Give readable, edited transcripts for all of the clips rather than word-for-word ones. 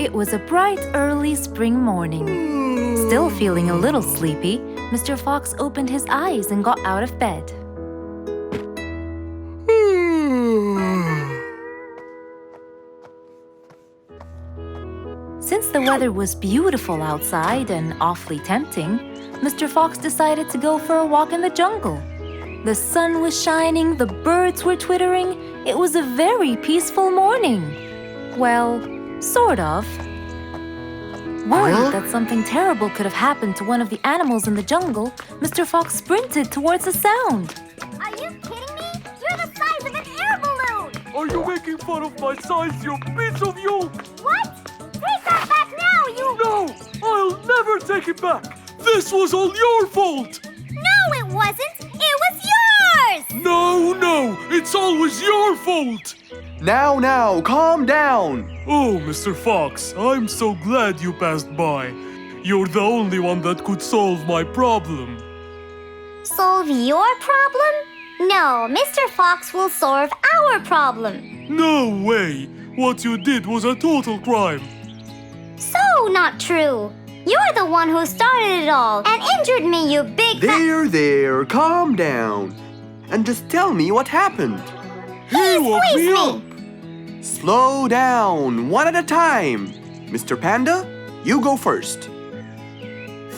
It was a bright, early spring morning. Still feeling a little sleepy, Mr. Fox opened his eyes and got out of bed. Since the weather was beautiful outside and awfully tempting, Mr. Fox decided to go for a walk in the jungle. The sun was shining, the birds were twittering. It was a very peaceful morning. Well, sort of. Worried that something terrible could have happened to one of the animals in the jungle, Mr. Fox sprinted towards the sound. Are you kidding me? You're the size of an air balloon! Are you making fun of my size, you piece of you? What? Take that back now, you... No! I'll never take it back! This was all your fault! No, it wasn't! It was yours! No! It's always your fault! Now, calm down! Oh, Mr. Fox, I'm so glad you passed by. You're the only one that could solve my problem. Solve your problem? No, Mr. Fox will solve our problem. No way! What you did was a total crime. So not true. You're the one who started it all and injured me, you big... There, calm down. And just tell me what happened. He woke squeezed me me. up. Slow down, one at a time. Mr. Panda, you go first.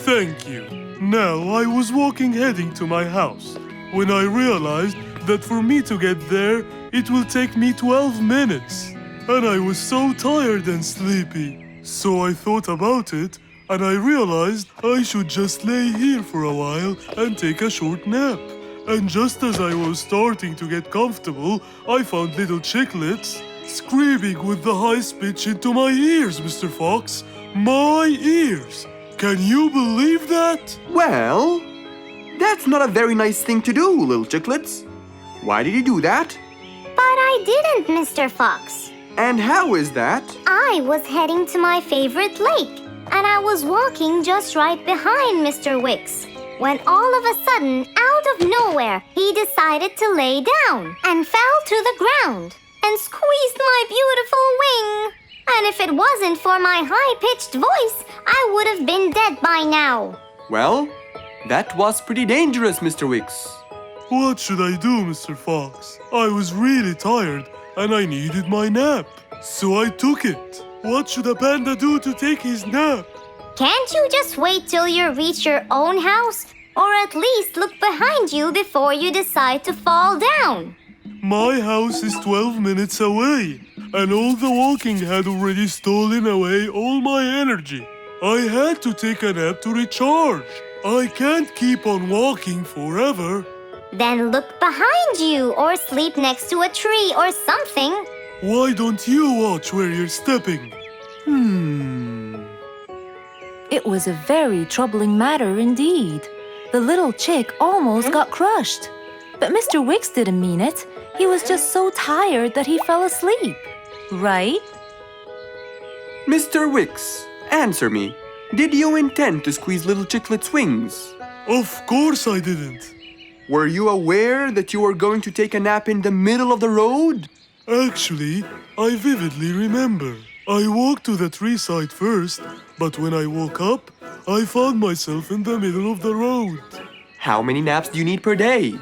Thank you. Now, I was walking heading to my house when I realized that for me to get there, it will take me 12 minutes. And I was so tired and sleepy. So I thought about it, and I realized I should just lay here for a while and take a short nap. And just as I was starting to get comfortable, I found little chicklets screaming with the highest pitch into my ears, Mr. Fox. My ears! Can you believe that? Well, that's not a very nice thing to do, little chicklets. Why did you do that? But I didn't, Mr. Fox. And how is that? I was heading to my favorite lake, and I was walking just right behind Mr. Wicks, when all of a sudden, out of nowhere, he decided to lay down and fell to the ground and squeezed my beautiful wing. And if it wasn't for my high-pitched voice, I would have been dead by now. Well, that was pretty dangerous, Mr. Wicks. What should I do, Mr. Fox? I was really tired and I needed my nap. So I took it. What should a panda do to take his nap? Can't you just wait till you reach your own house? Or at least look behind you before you decide to fall down? My house is 12 minutes away, and all the walking had already stolen away all my energy. I had to take a nap to recharge. I can't keep on walking forever. Then look behind you or sleep next to a tree or something. Why don't you watch where you're stepping? It was a very troubling matter indeed. The little chick almost got crushed. But Mr. Wicks didn't mean it. He was just so tired that he fell asleep. Right? Mr. Wicks, answer me. Did you intend to squeeze little chicklet's wings? Of course I didn't. Were you aware that you were going to take a nap in the middle of the road? Actually, I vividly remember. I walked to the tree side first, but when I woke up, I found myself in the middle of the road. How many naps do you need per day?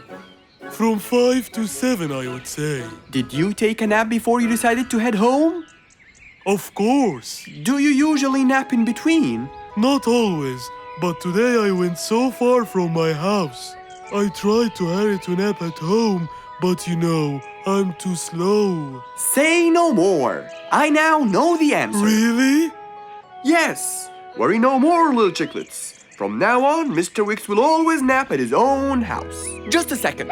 From 5 to 7, I would say. Did you take a nap before you decided to head home? Of course. Do you usually nap in between? Not always, but today I went so far from my house. I tried to hurry to nap at home, but you know, I'm too slow. Say no more. I now know the answer. Really? Yes. Worry no more, little chicklets. From now on, Mr. Wicks will always nap at his own house. Just a second.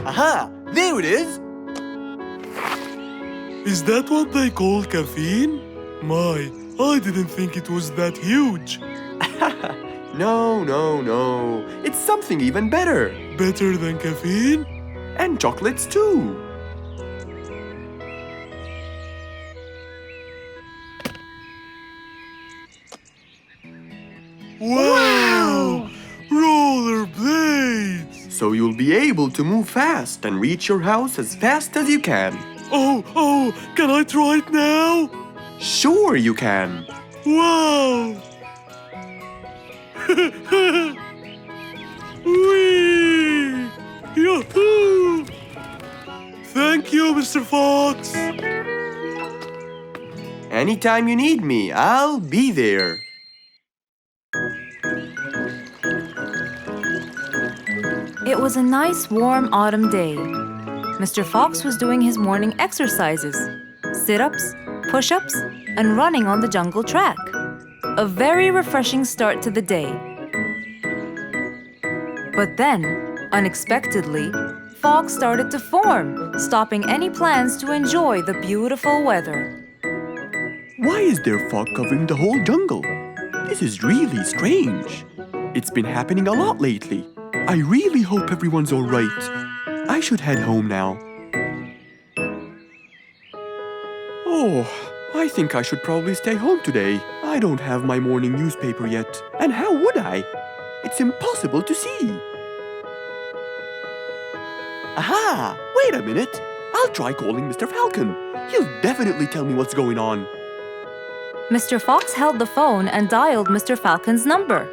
Aha! There it is! Is that what they call caffeine? My, I didn't think it was that huge. No. It's something even better. Better than caffeine? And chocolates too. Wow! Rollerblades! So you'll be able to move fast and reach your house as fast as you can. Oh, can I try it now? Sure you can. Wow! Whee! Yahoo! Thank you, Mr. Fox. Anytime you need me, I'll be there. It was a nice warm autumn day. Mr. Fox was doing his morning exercises, sit-ups, push-ups, and running on the jungle track. A very refreshing start to the day. But then, unexpectedly, fog started to form, stopping any plans to enjoy the beautiful weather. Why is there fog covering the whole jungle? This is really strange. It's been happening a lot lately. I really hope everyone's all right. I should head home now. Oh, I think I should probably stay home today. I don't have my morning newspaper yet. And how would I? It's impossible to see. Aha! Wait a minute. I'll try calling Mr. Falcon. He'll definitely tell me what's going on. Mr. Fox held the phone and dialed Mr. Falcon's number.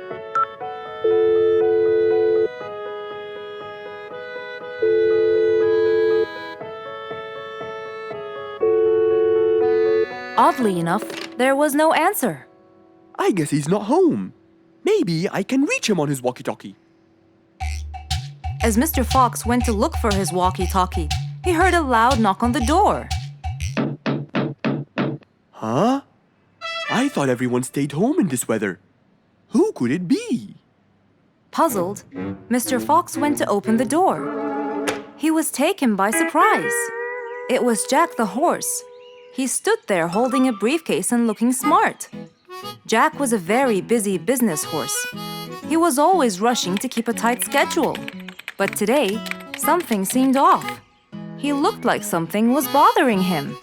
Oddly enough, there was no answer. I guess he's not home. Maybe I can reach him on his walkie-talkie. As Mr. Fox went to look for his walkie-talkie, he heard a loud knock on the door. Huh? I thought everyone stayed home in this weather. Who could it be? Puzzled, Mr. Fox went to open the door. He was taken by surprise. It was Jack the horse. He stood there holding a briefcase and looking smart. Jack was a very busy business horse. He was always rushing to keep a tight schedule. But today, something seemed off. He looked like something was bothering him.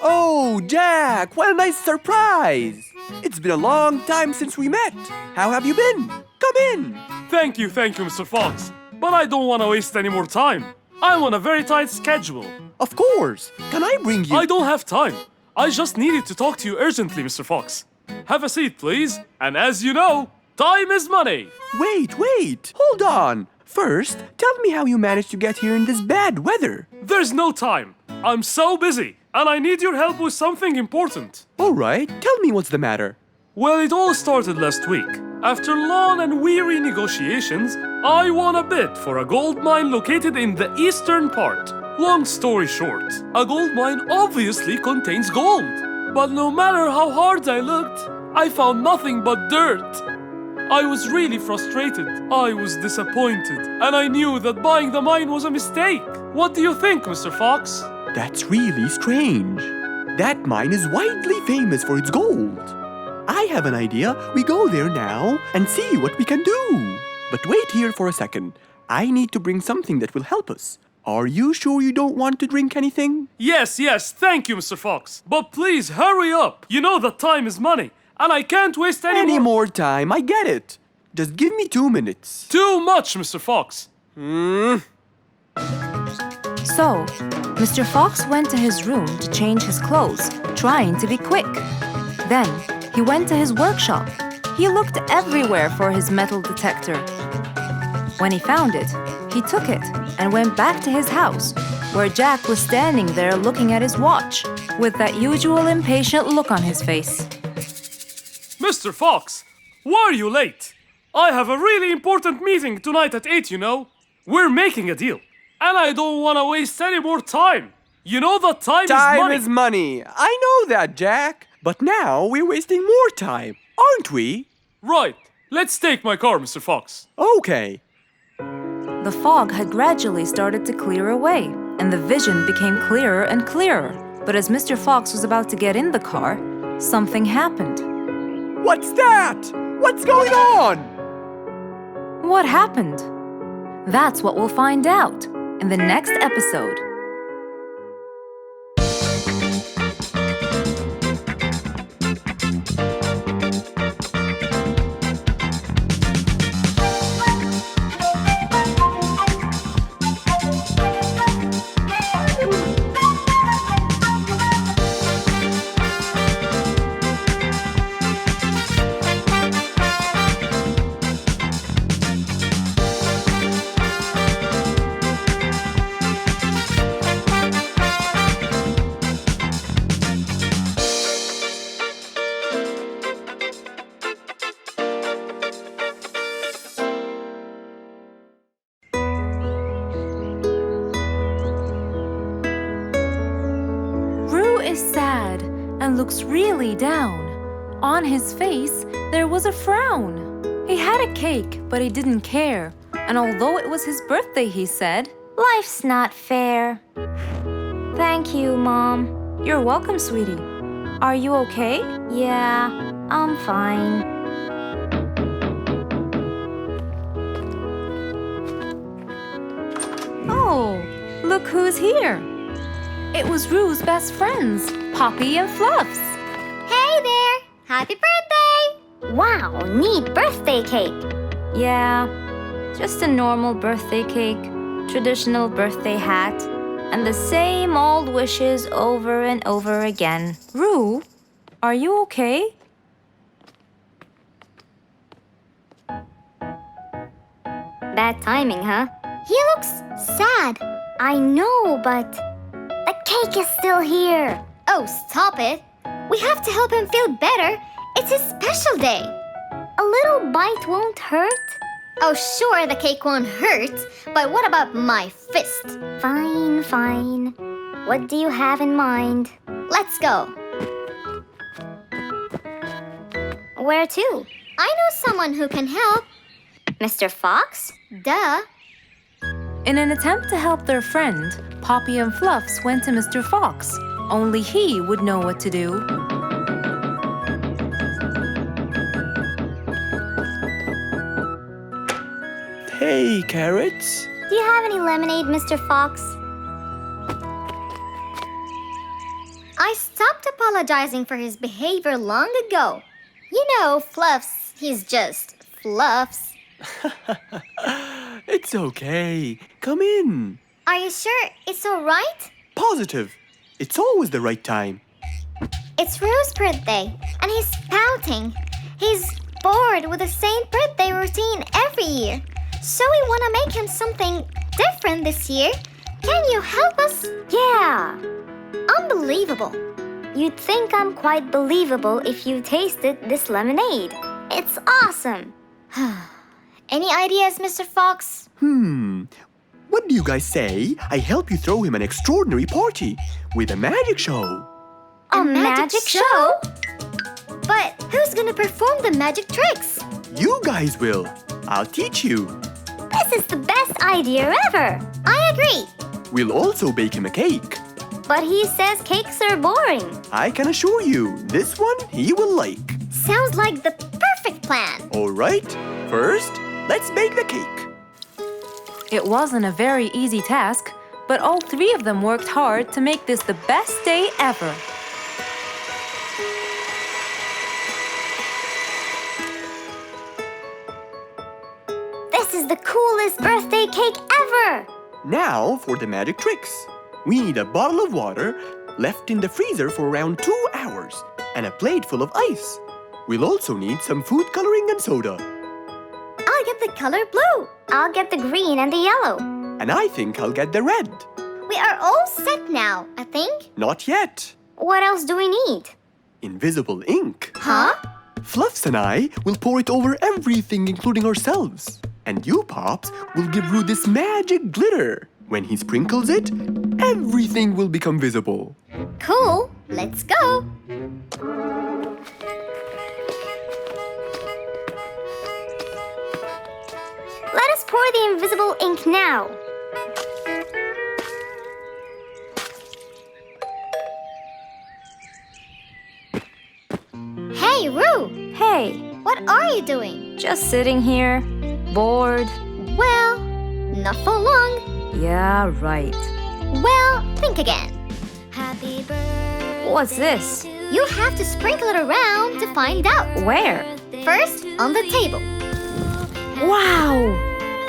Oh, Jack, what a nice surprise! It's been a long time since we met. How have you been? Come in. Thank you, Mr. Fox. But I don't want to waste any more time. I'm on a very tight schedule. Of course. Can I bring you... I don't have time. I just needed to talk to you urgently, Mr. Fox. Have a seat, please. And as you know, time is money. Wait. Hold on. First, tell me how you managed to get here in this bad weather. There's no time. I'm so busy, and I need your help with something important. All right, tell me what's the matter. Well, it all started last week. After long and weary negotiations, I won a bid for a gold mine located in the eastern part. Long story short, a gold mine obviously contains gold. But no matter how hard I looked, I found nothing but dirt. I was really frustrated. I was disappointed. And I knew that buying the mine was a mistake. What do you think, Mr. Fox? That's really strange. That mine is widely famous for its gold. I have an idea. We go there now and see what we can do. But wait here for a second. I need to bring something that will help us. Are you sure you don't want to drink anything? Yes, thank you, Mr. Fox. But please, hurry up. You know that time is money, and I can't waste any more time. I get it. Just give me 2 minutes. Too much, Mr. Fox. So, Mr. Fox went to his room to change his clothes, trying to be quick. Then, he went to his workshop. He looked everywhere for his metal detector. When he found it, he took it and went back to his house, where Jack was standing there looking at his watch, with that usual impatient look on his face. Mr. Fox, why are you late? I have a really important meeting tonight at 8, you know. We're making a deal, and I don't want to waste any more time. You know that time is money. Time is money. I know that, Jack. But now we're wasting more time, aren't we? Right. Let's take my car, Mr. Fox. Okay. The fog had gradually started to clear away, and the vision became clearer and clearer. But as Mr. Fox was about to get in the car, something happened. What's that? What's going on? What happened? That's what we'll find out in the next episode. looks really down. On his face, there was a frown. He had a cake, but he didn't care. And although it was his birthday, he said, "Life's not fair." Thank you, Mom. You're welcome, sweetie. Are you okay? Yeah, I'm fine. Oh, look who's here. It was Rue's best friends, Poppy and Fluffs. Hey there! Happy birthday! Wow, neat birthday cake. Yeah, just a normal birthday cake, traditional birthday hat, and the same old wishes over and over again. Rue, are you okay? Bad timing, huh? He looks sad. I know, but the cake is still here. Oh, stop it. We have to help him feel better. It's his special day. A little bite won't hurt. Oh, sure, the cake won't hurt. But what about my fist? Fine, fine. What do you have in mind? Let's go. Where to? I know someone who can help. Mr. Fox? Duh. In an attempt to help their friend, Poppy and Fluffs went to Mr. Fox. Only he would know what to do. Hey, Carrots. Do you have any lemonade, Mr. Fox? I stopped apologizing for his behavior long ago. You know, Fluffs, he's just Fluffs. It's okay. Come in. Are you sure it's all right? Positive. It's always the right time. It's Rue's birthday, and he's pouting. He's bored with the same birthday routine every year. So we want to make him something different this year. Can you help us? Yeah. Unbelievable. You'd think I'm quite believable if you tasted this lemonade. It's awesome. Any ideas, Mr. Fox? What do you guys say I help you throw him an extraordinary party with a magic show? A magic show? But who's gonna perform the magic tricks? You guys will. I'll teach you. This is the best idea ever. I agree. We'll also bake him a cake. But he says cakes are boring. I can assure you, this one he will like. Sounds like the perfect plan. All right, first, let's bake the cake. It wasn't a very easy task, but all three of them worked hard to make this the best day ever. This is the coolest birthday cake ever. Now for the magic tricks. We need a bottle of water left in the freezer for around 2 hours and a plate full of ice. We'll also need some food coloring and soda. I'll get the color blue. I'll get the green and the yellow. And I think I'll get the red. We are all set now, I think. Not yet. What else do we need? Invisible ink. Huh? Fluffs and I will pour it over everything, including ourselves. And you, Pops, will give Rue this magic glitter. When he sprinkles it, everything will become visible. Cool. Let's go. Let us pour the invisible ink now. Hey, Rue! Hey, What are you doing? just sitting here, bored. Well, not for long. Yeah, right. Well, think again. Happy birthday. What's this? You have to sprinkle it around to find out. Where? First, on the table. Wow!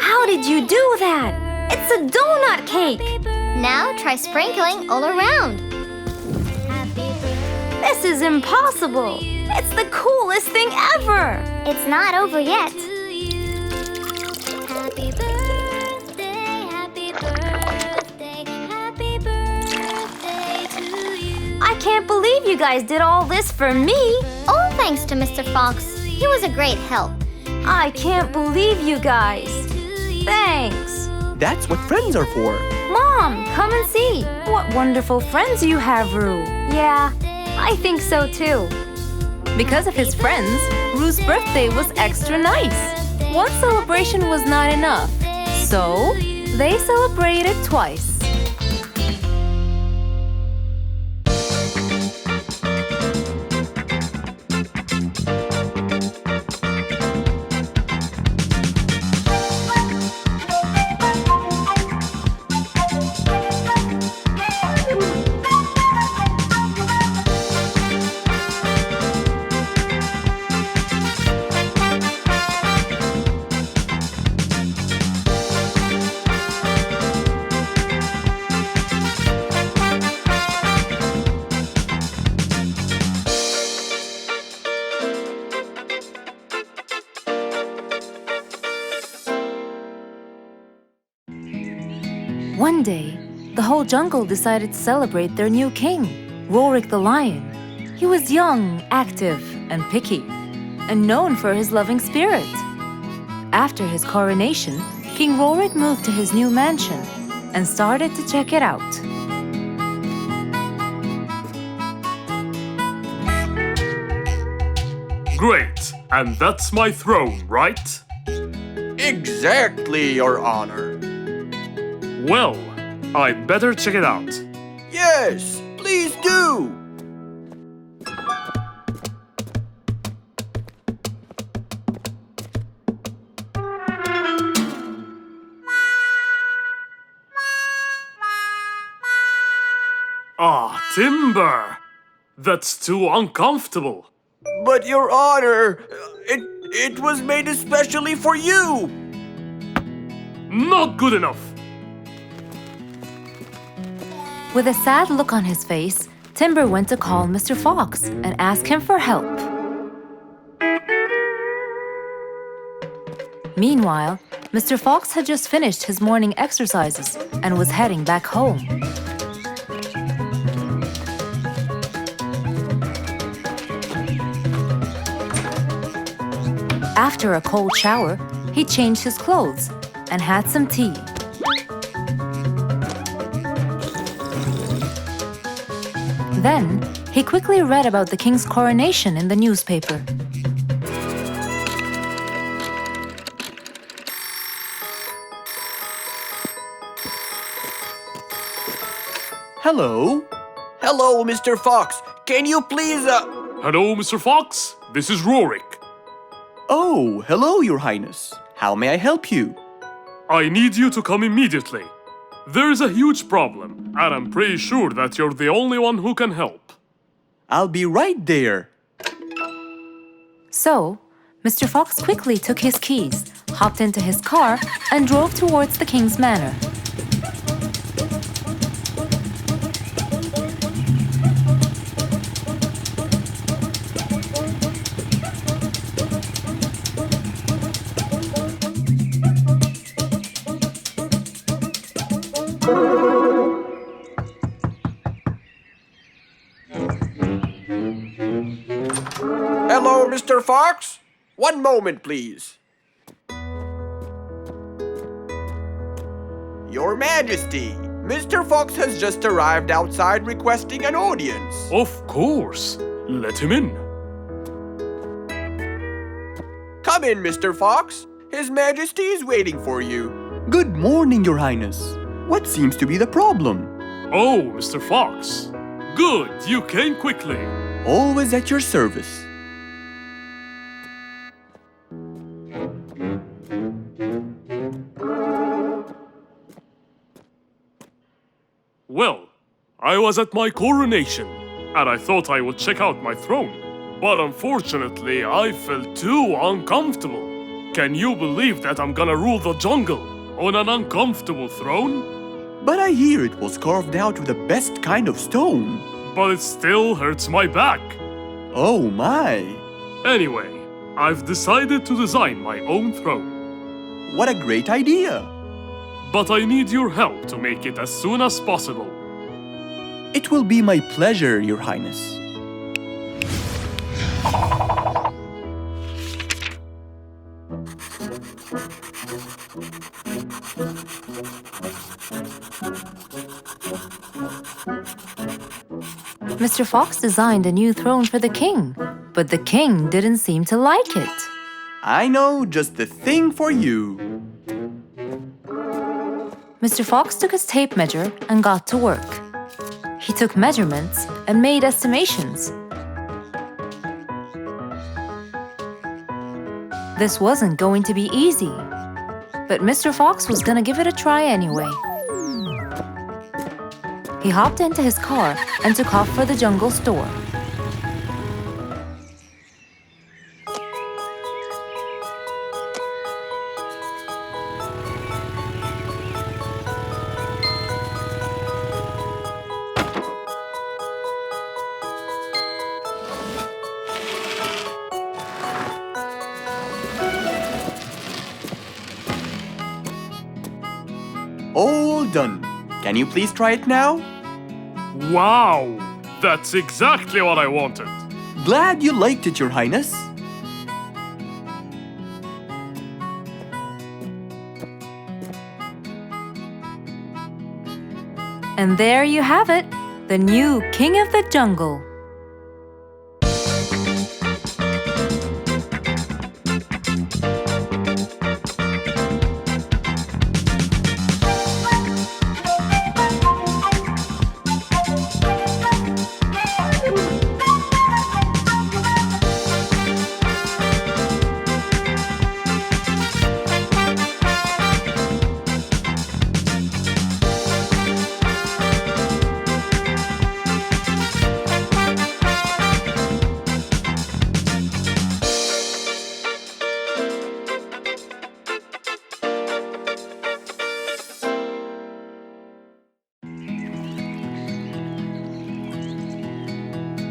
How did you do that? It's a donut cake! Now try sprinkling all around. This is impossible! It's the coolest thing ever! It's not over yet. I can't believe you guys did all this for me! All thanks to Mr. Fox. He was a great help. I can't believe you guys! Thanks! That's what friends are for. Mom, come and see! What wonderful friends you have, Rue! Yeah, I think so too. Because of his friends, Rue's birthday was extra nice. One celebration was not enough, so they celebrated twice. One day, the whole jungle decided to celebrate their new king, Rorik the lion. He was young, active, and picky, and known for his loving spirit. After his coronation, King Rorik moved to his new mansion and started to check it out. Great, and that's my throne, right? Exactly, Your Honor. Well, I'd better check it out. Yes, please do. Ah, timber! That's too uncomfortable. But Your Honor, it was made especially for you. Not good enough. With a sad look on his face, Timber went to call Mr. Fox and ask him for help. Meanwhile, Mr. Fox had just finished his morning exercises and was heading back home. After a cold shower, he changed his clothes and had some tea. Then, he quickly read about the king's coronation in the newspaper. Hello? Hello, Mr. Fox. Can you please, Hello, Mr. Fox. This is Rorik. Oh, hello, Your Highness. How may I help you? I need you to come immediately. There's a huge problem, and I'm pretty sure that you're the only one who can help. I'll be right there. So, Mr. Fox quickly took his keys, hopped into his car, and drove towards the king's manor. Hello, Mr. Fox. One moment, please. Your Majesty, Mr. Fox has just arrived outside requesting an audience. Of course. Let him in. Come in, Mr. Fox. His Majesty is waiting for you. Good morning, Your Highness. What seems to be the problem? Oh, Mr. Fox. Good, you came quickly. Always at your service. Well, I was at my coronation, and I thought I would check out my throne. But unfortunately, I felt too uncomfortable. Can you believe that I'm gonna rule the jungle on an uncomfortable throne? But I hear it was carved out with the best kind of stone. But it still hurts my back. Oh my! Anyway, I've decided to design my own throne. What a great idea! But I need your help to make it as soon as possible. It will be my pleasure, Your Highness. Mr. Fox designed a new throne for the king, but the king didn't seem to like it. I know just the thing for you. Mr. Fox took his tape measure and got to work. He took measurements and made estimations. This wasn't going to be easy, but Mr. Fox was gonna give it a try anyway. He hopped into his car and took off for the jungle store. All done. Can you please try it now? Wow! That's exactly what I wanted. Glad you liked it, Your Highness. And there you have it, the new king of the jungle.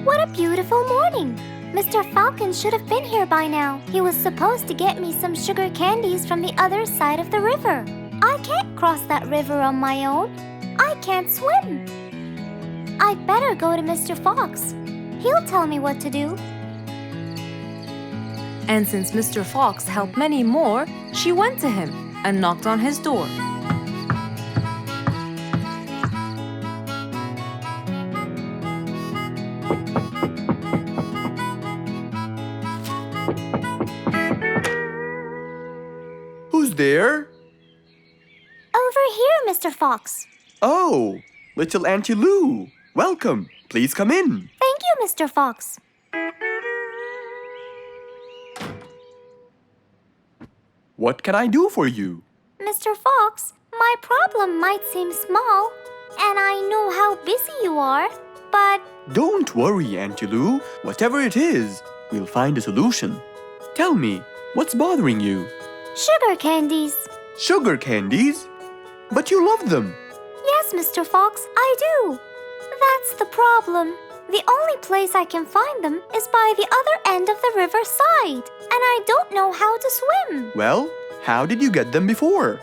What a beautiful morning! Mr. Falcon should have been here by now. He was supposed to get me some sugar candies from the other side of the river. I can't cross that river on my own. I can't swim. I'd better go to Mr. Fox. He'll tell me what to do. And since Mr. Fox helped many more, she went to him and knocked on his door. Who's there? Over here, Mr. Fox. Oh, little Auntie Lou. Welcome. Please come in. Thank you, Mr. Fox. What can I do for you? Mr. Fox, my problem might seem small, and I know how busy you are, but Don't worry, Auntie Lou. Whatever it is, we'll find a solution. Tell me, what's bothering you? sugar candies. Sugar candies? But you love them. Yes, Mr. Fox, I do. That's the problem. The only place I can find them is by the other end of the river side, and I don't know how to swim. Well, how did you get them before?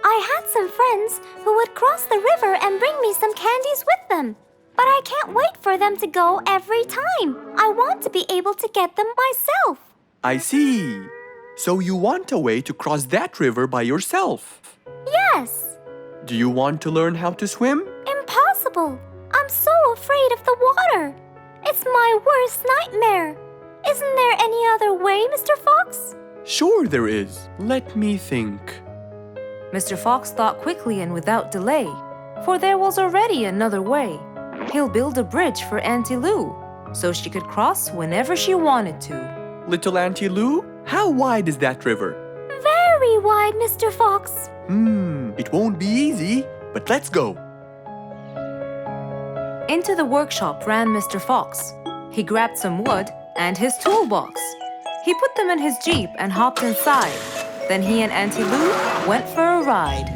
I had some friends who would cross the river and bring me some candies with them. But I can't wait for them to go every time. I want to be able to get them myself. I see. So you want a way to cross that river by yourself. Yes. Do you want to learn how to swim? Impossible. I'm so afraid of the water. It's my worst nightmare. Isn't there any other way, Mr. Fox? Sure there is. Let me think. Mr. Fox thought quickly and without delay, for there was already another way. He'll build a bridge for Auntie Lou, so she could cross whenever she wanted to. Little Auntie Lou, how wide is that river? Very wide, Mr. Fox. It won't be easy, but let's go. Into the workshop ran Mr. Fox. He grabbed some wood and his toolbox. He put them in his Jeep and hopped inside. Then he and Auntie Lou went for a ride.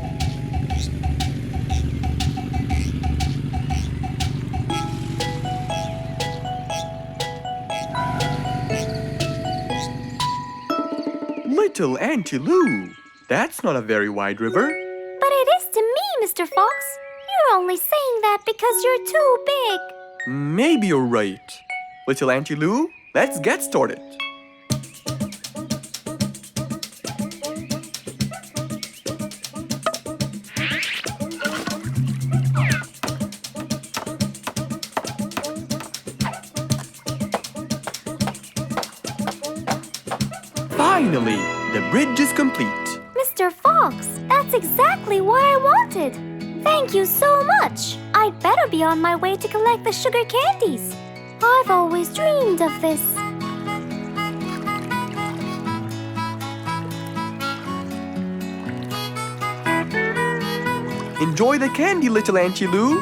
Little Auntie Lou, that's not a very wide river. But it is to me, Mr. Fox. You're only saying that because you're too big. Maybe you're right. Little Auntie Lou, let's get started. Finally, the bridge is complete. Mr. Fox, that's exactly what I wanted. Thank you so much. I'd better be on my way to collect the sugar candies. I've always dreamed of this. Enjoy the candy, little Auntie Lou.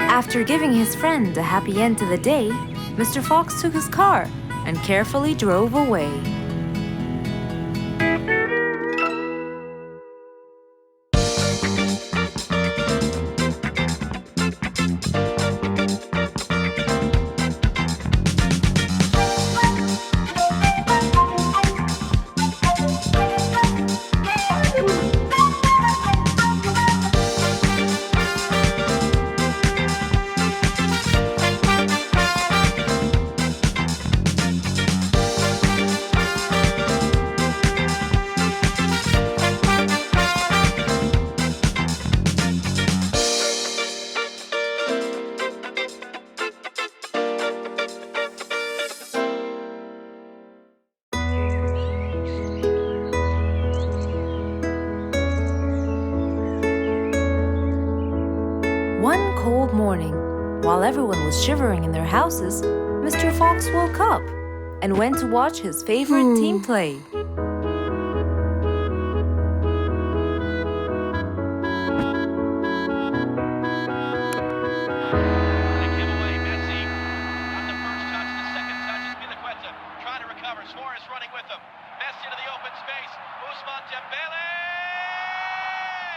After giving his friend a happy end to the day, Mr. Fox took his car and carefully drove away. One cold morning, while everyone was shivering in their houses, Mr. Fox woke up and went to watch his favorite team play.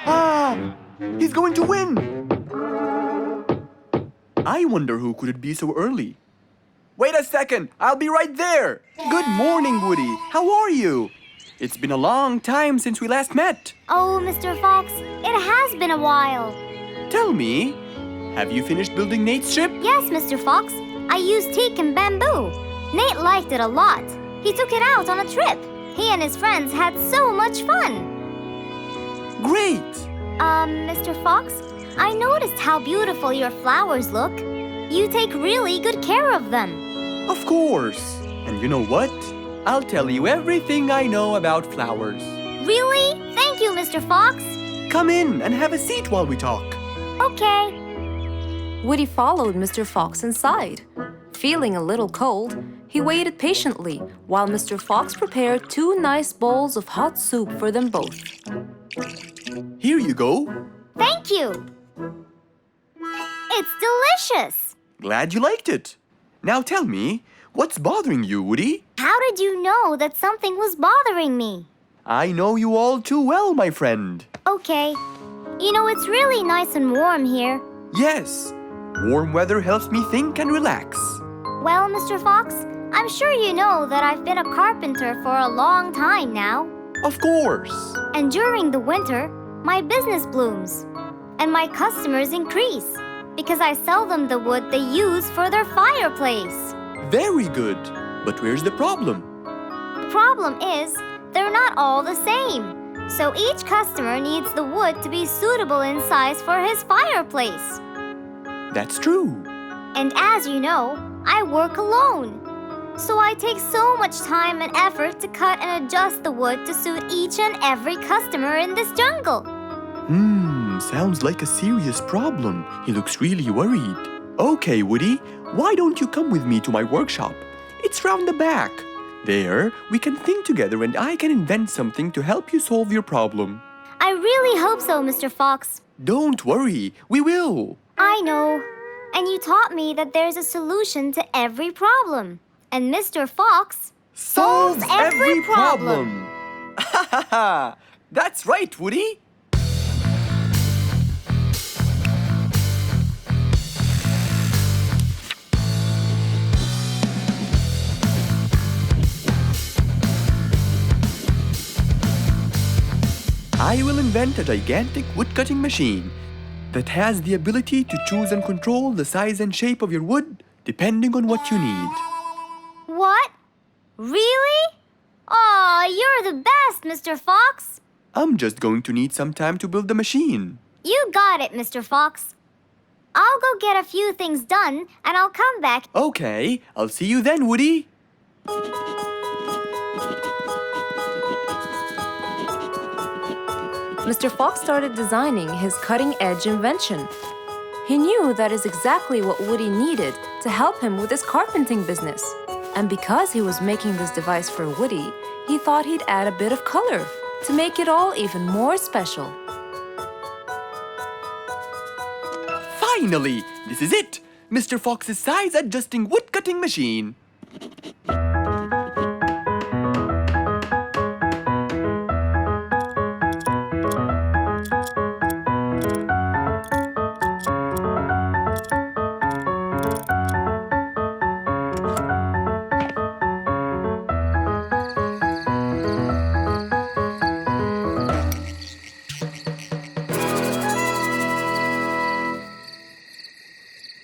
Ah! He's going to win! I wonder who could it be so early? Wait a second! I'll be right there! Good morning, Woody! How are you? It's been a long time since we last met. Oh, Mr. Fox, it has been a while. Tell me, have you finished building Nate's ship? Yes, Mr. Fox. I used teak and bamboo. Nate liked it a lot. He took it out on a trip. He and his friends had so much fun. Great! Mr. Fox, I noticed how beautiful your flowers look. You take really good care of them. Of course! And you know what? I'll tell you everything I know about flowers. Really? Thank you, Mr. Fox. Come in and have a seat while we talk. Okay. Woody followed Mr. Fox inside. Feeling a little cold, he waited patiently while Mr. Fox prepared 2 nice bowls of hot soup for them both. Here you go. Thank you. It's delicious. Glad you liked it. Now tell me, what's bothering you, Woody? How did you know that something was bothering me? I know you all too well, my friend. Okay. You know, it's really nice and warm here. Yes, warm weather helps me think and relax. Well, Mr. Fox, I'm sure you know that I've been a carpenter for a long time now. Of course. And during the winter, my business blooms. And my customers increase because I sell them the wood they use for their fireplace. Very good. But where's the problem? The problem is, they're not all the same. So each customer needs the wood to be suitable in size for his fireplace. That's true. And as you know, I work alone. So I take so much time and effort to cut and adjust the wood to suit each and every customer in this jungle. Sounds like a serious problem. He looks really worried. Okay, Woody, why don't you come with me to my workshop? It's round the back. There, we can think together and I can invent something to help you solve your problem. I really hope so, Mr. Fox. Don't worry, we will. I know. And you taught me that there's a solution to every problem. And Mr. Fox solves every problem. Ha ha ha! That's right, Woody. I will invent a gigantic wood-cutting machine that has the ability to choose and control the size and shape of your wood depending on what you need. What? Really? Aw, you're the best, Mr. Fox. I'm just going to need some time to build the machine. You got it, Mr. Fox. I'll go get a few things done and I'll come back. Okay, I'll see you then, Woody. Mr. Fox started designing his cutting-edge invention. He knew that is exactly what Woody needed to help him with his carpenting business. And because he was making this device for Woody, he thought he'd add a bit of color to make it all even more special. Finally, this is it! Mr. Fox's size-adjusting wood-cutting machine.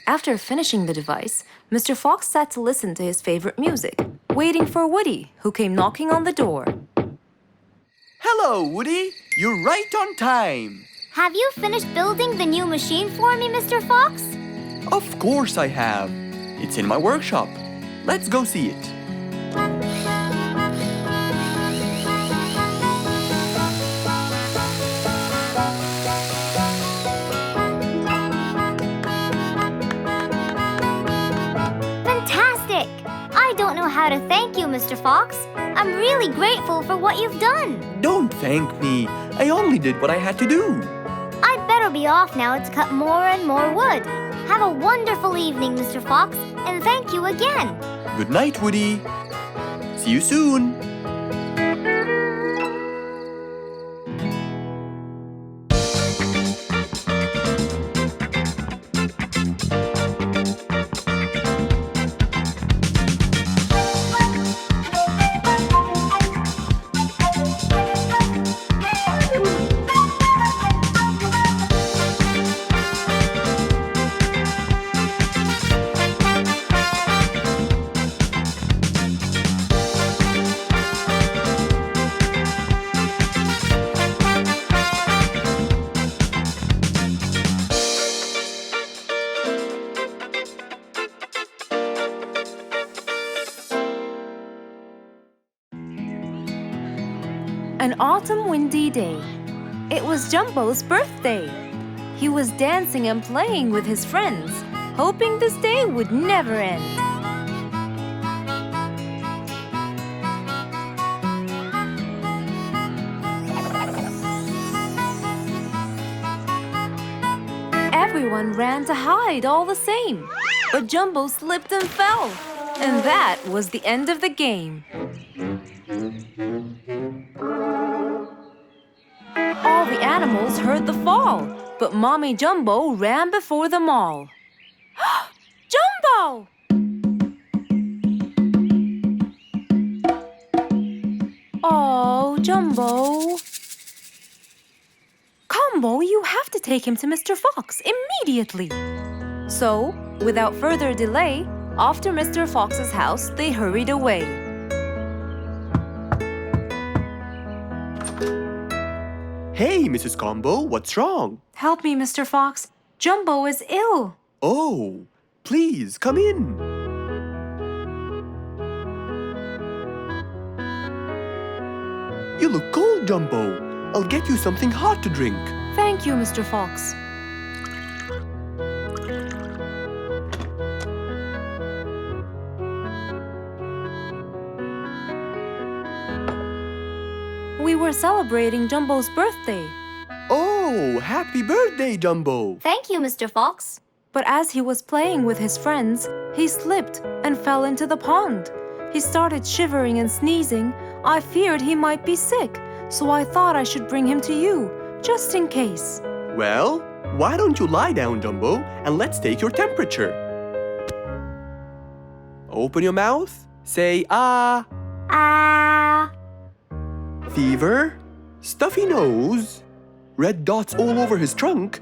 After finishing the device, Mr. Fox sat to listen to his favorite music, waiting for Woody, who came knocking on the door. Hello, Woody. You're right on time. Have you finished building the new machine for me, Mr. Fox? Of course I have. It's in my workshop. Let's go see it. Fantastic! I don't know how to thank you, Mr. Fox. I'm really grateful for what you've done. Don't thank me. I only did what I had to do. I'd better be off now to cut more and more wood. Have a wonderful evening, Mr. Fox, and thank you again. Good night, Woody. See you soon. An autumn windy day. It was Jumbo's birthday. He was dancing and playing with his friends, hoping this day would never end. Everyone ran to hide all the same, but Jumbo slipped and fell. And that was the end of the game. All the animals heard the fall, but Mommy Jumbo ran before them all. Jumbo! Oh, Jumbo. Combo, you have to take him to Mr. Fox immediately. So, without further delay, off to Mr. Fox's house they hurried away. Hey, Mrs. Combo, what's wrong? Help me, Mr. Fox. Jumbo is ill. Oh, please, come in. You look cold, Jumbo. I'll get you something hot to drink. Thank you, Mr. Fox. We were celebrating Jumbo's birthday. Oh, happy birthday, Jumbo. Thank you, Mr. Fox. But as he was playing with his friends, he slipped and fell into the pond. He started shivering and sneezing. I feared he might be sick, so I thought I should bring him to you, just in case. Well, why don't you lie down, Jumbo, and let's take your temperature. Open your mouth. Say, ah. Ah. Fever, stuffy nose, red dots all over his trunk.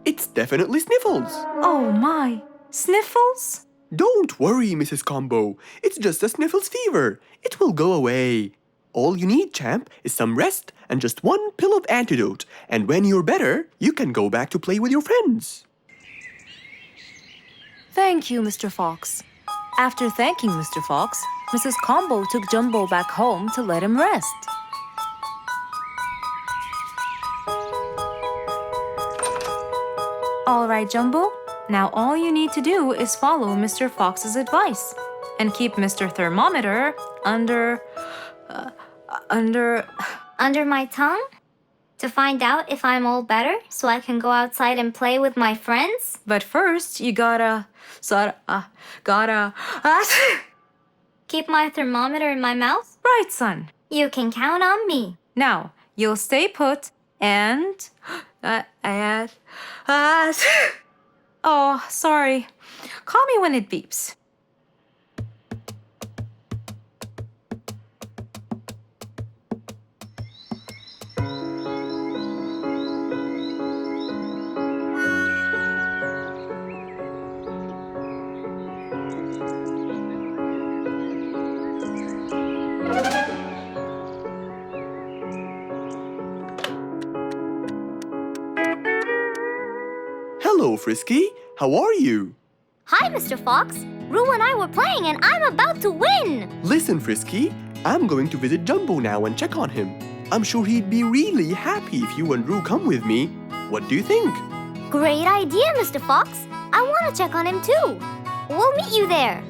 It's definitely sniffles. Oh my, sniffles? Don't worry, Mrs. Combo. It's just a sniffles fever. It will go away. All you need, champ, is some rest and just one pill of antidote. And when you're better, you can go back to play with your friends. Thank you, Mr. Fox. After thanking Mr. Fox, Mrs. Combo took Jumbo back home to let him rest. All right, Jumbo. Now all you need to do is follow Mr. Fox's advice and keep Mr. Thermometer under Under my tongue? To find out if I'm all better so I can go outside and play with my friends? But first, you gotta Keep my thermometer in my mouth? right, son. You can count on me. Now, you'll stay put and oh, sorry. Call me when it beeps. Hello, Frisky. How are you? Hi, Mr. Fox. Roo and I were playing and I'm about to win. Listen, Frisky, I'm going to visit Jumbo now and check on him. I'm sure he'd be really happy if you and Roo come with me. What do you think? Great idea, Mr. Fox. I want to check on him too. We'll meet you there.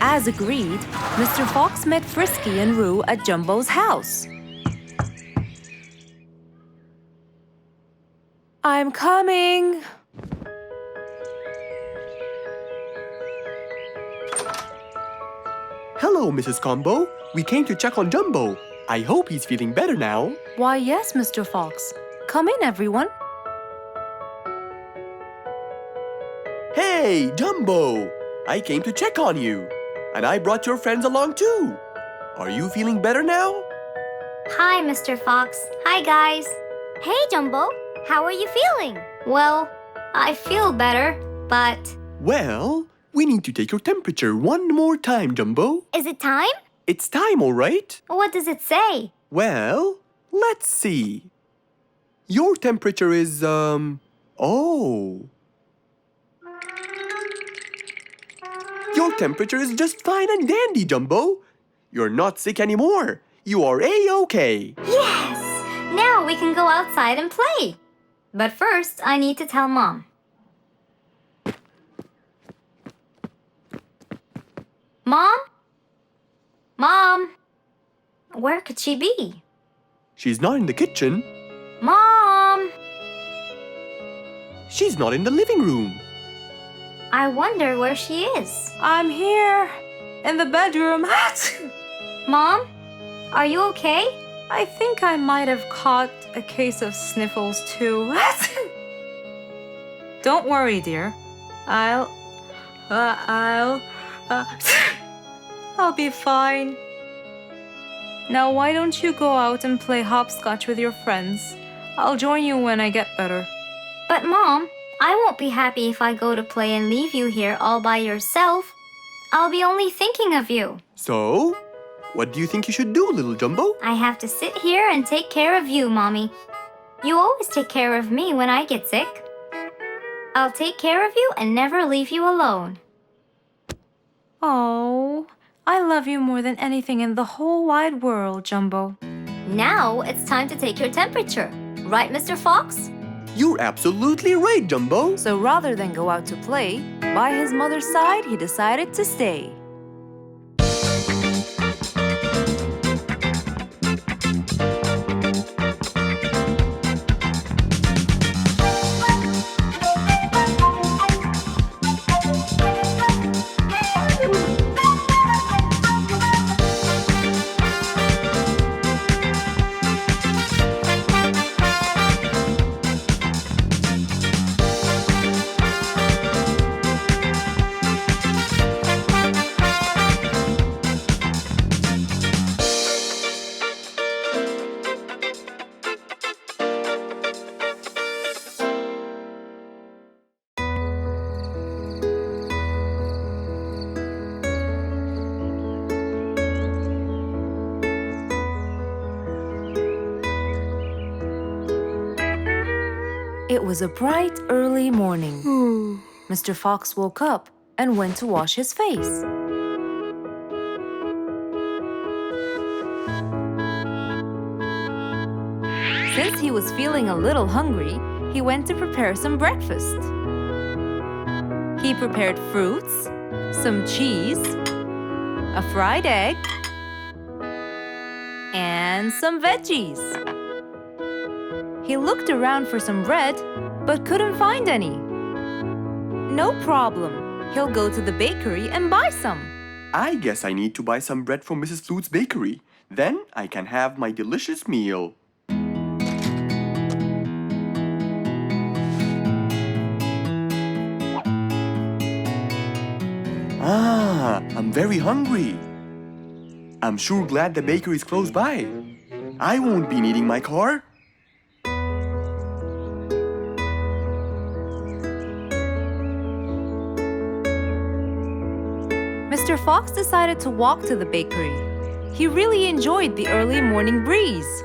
As agreed, Mr. Fox met Frisky and Roo at Jumbo's house. I'm coming. Hello, Mrs. Combo. We came to check on Jumbo. I hope he's feeling better now. Why, yes, Mr. Fox. Come in, everyone. Hey, Jumbo! I came to check on you. And I brought your friends along too. Are you feeling better now? Hi, Mr. Fox. Hi, guys. Hey, Jumbo. How are you feeling? Well, I feel better, but... Well, we need to take your temperature one more time, Jumbo. Is it time? It's time, all right? What does it say? Well, let's see. Your temperature is, oh. Your temperature is just fine and dandy, Jumbo. You're not sick anymore. You are A-OK. Yes! Now we can go outside and play. But first, I need to tell Mom. Mom? Mom? Where could she be? She's not in the kitchen. Mom! She's not in the living room. I wonder where she is. I'm here in the bedroom. Mom? Are you okay? I think I might have caught a case of sniffles too. Don't worry, dear. I'll be fine. Now why don't you go out and play hopscotch with your friends? I'll join you when I get better. But Mom, I won't be happy if I go to play and leave you here all by yourself. I'll be only thinking of you. So, what do you think you should do, little Jumbo? I have to sit here and take care of you, Mommy. You always take care of me when I get sick. I'll take care of you and never leave you alone. Oh, I love you more than anything in the whole wide world, Jumbo. Now it's time to take your temperature. Right, Mr. Fox? You're absolutely right, Jumbo. So rather than go out to play, by his mother's side, he decided to stay. It was a bright, early morning. Mr. Fox woke up and went to wash his face. Since he was feeling a little hungry, he went to prepare some breakfast. He prepared fruits, some cheese, a fried egg, and some veggies. He looked around for some bread, but couldn't find any. No problem. He'll go to the bakery and buy some. I guess I need to buy some bread from Mrs. Flute's bakery. Then I can have my delicious meal. I'm very hungry. I'm sure glad the bakery is close by. I won't be needing my car. Mr. Fox decided to walk to the bakery. He really enjoyed the early morning breeze.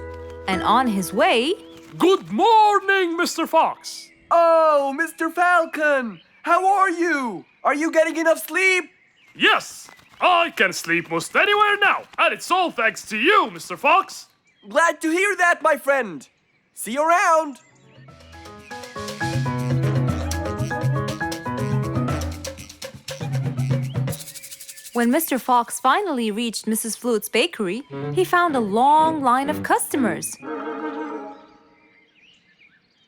And on his way... Good morning, Mr. Fox! Oh, Mr. Falcon! How are you? Are you getting enough sleep? Yes, I can sleep most anywhere now, and it's all thanks to you, Mr. Fox. Glad to hear that, my friend. See you around. When Mr. Fox finally reached Mrs. Flute's bakery, he found a long line of customers.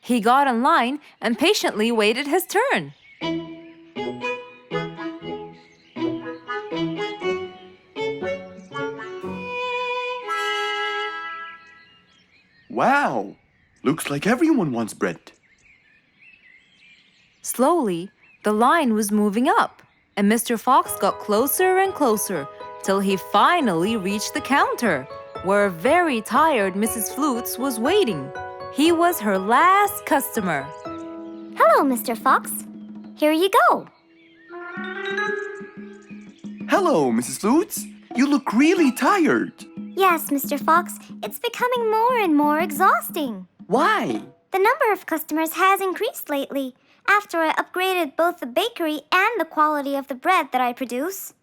He got in line and patiently waited his turn. Wow! Looks like everyone wants bread. Slowly, the line was moving up, and Mr. Fox got closer and closer till he finally reached the counter, where a very tired Mrs. Flutes was waiting. He was her last customer. Hello, Mr. Fox. Here you go. Hello, Mrs. Flutes. You look really tired. Yes, Mr. Fox, it's becoming more and more exhausting. Why? The number of customers has increased lately after I upgraded both the bakery and the quality of the bread that I produce.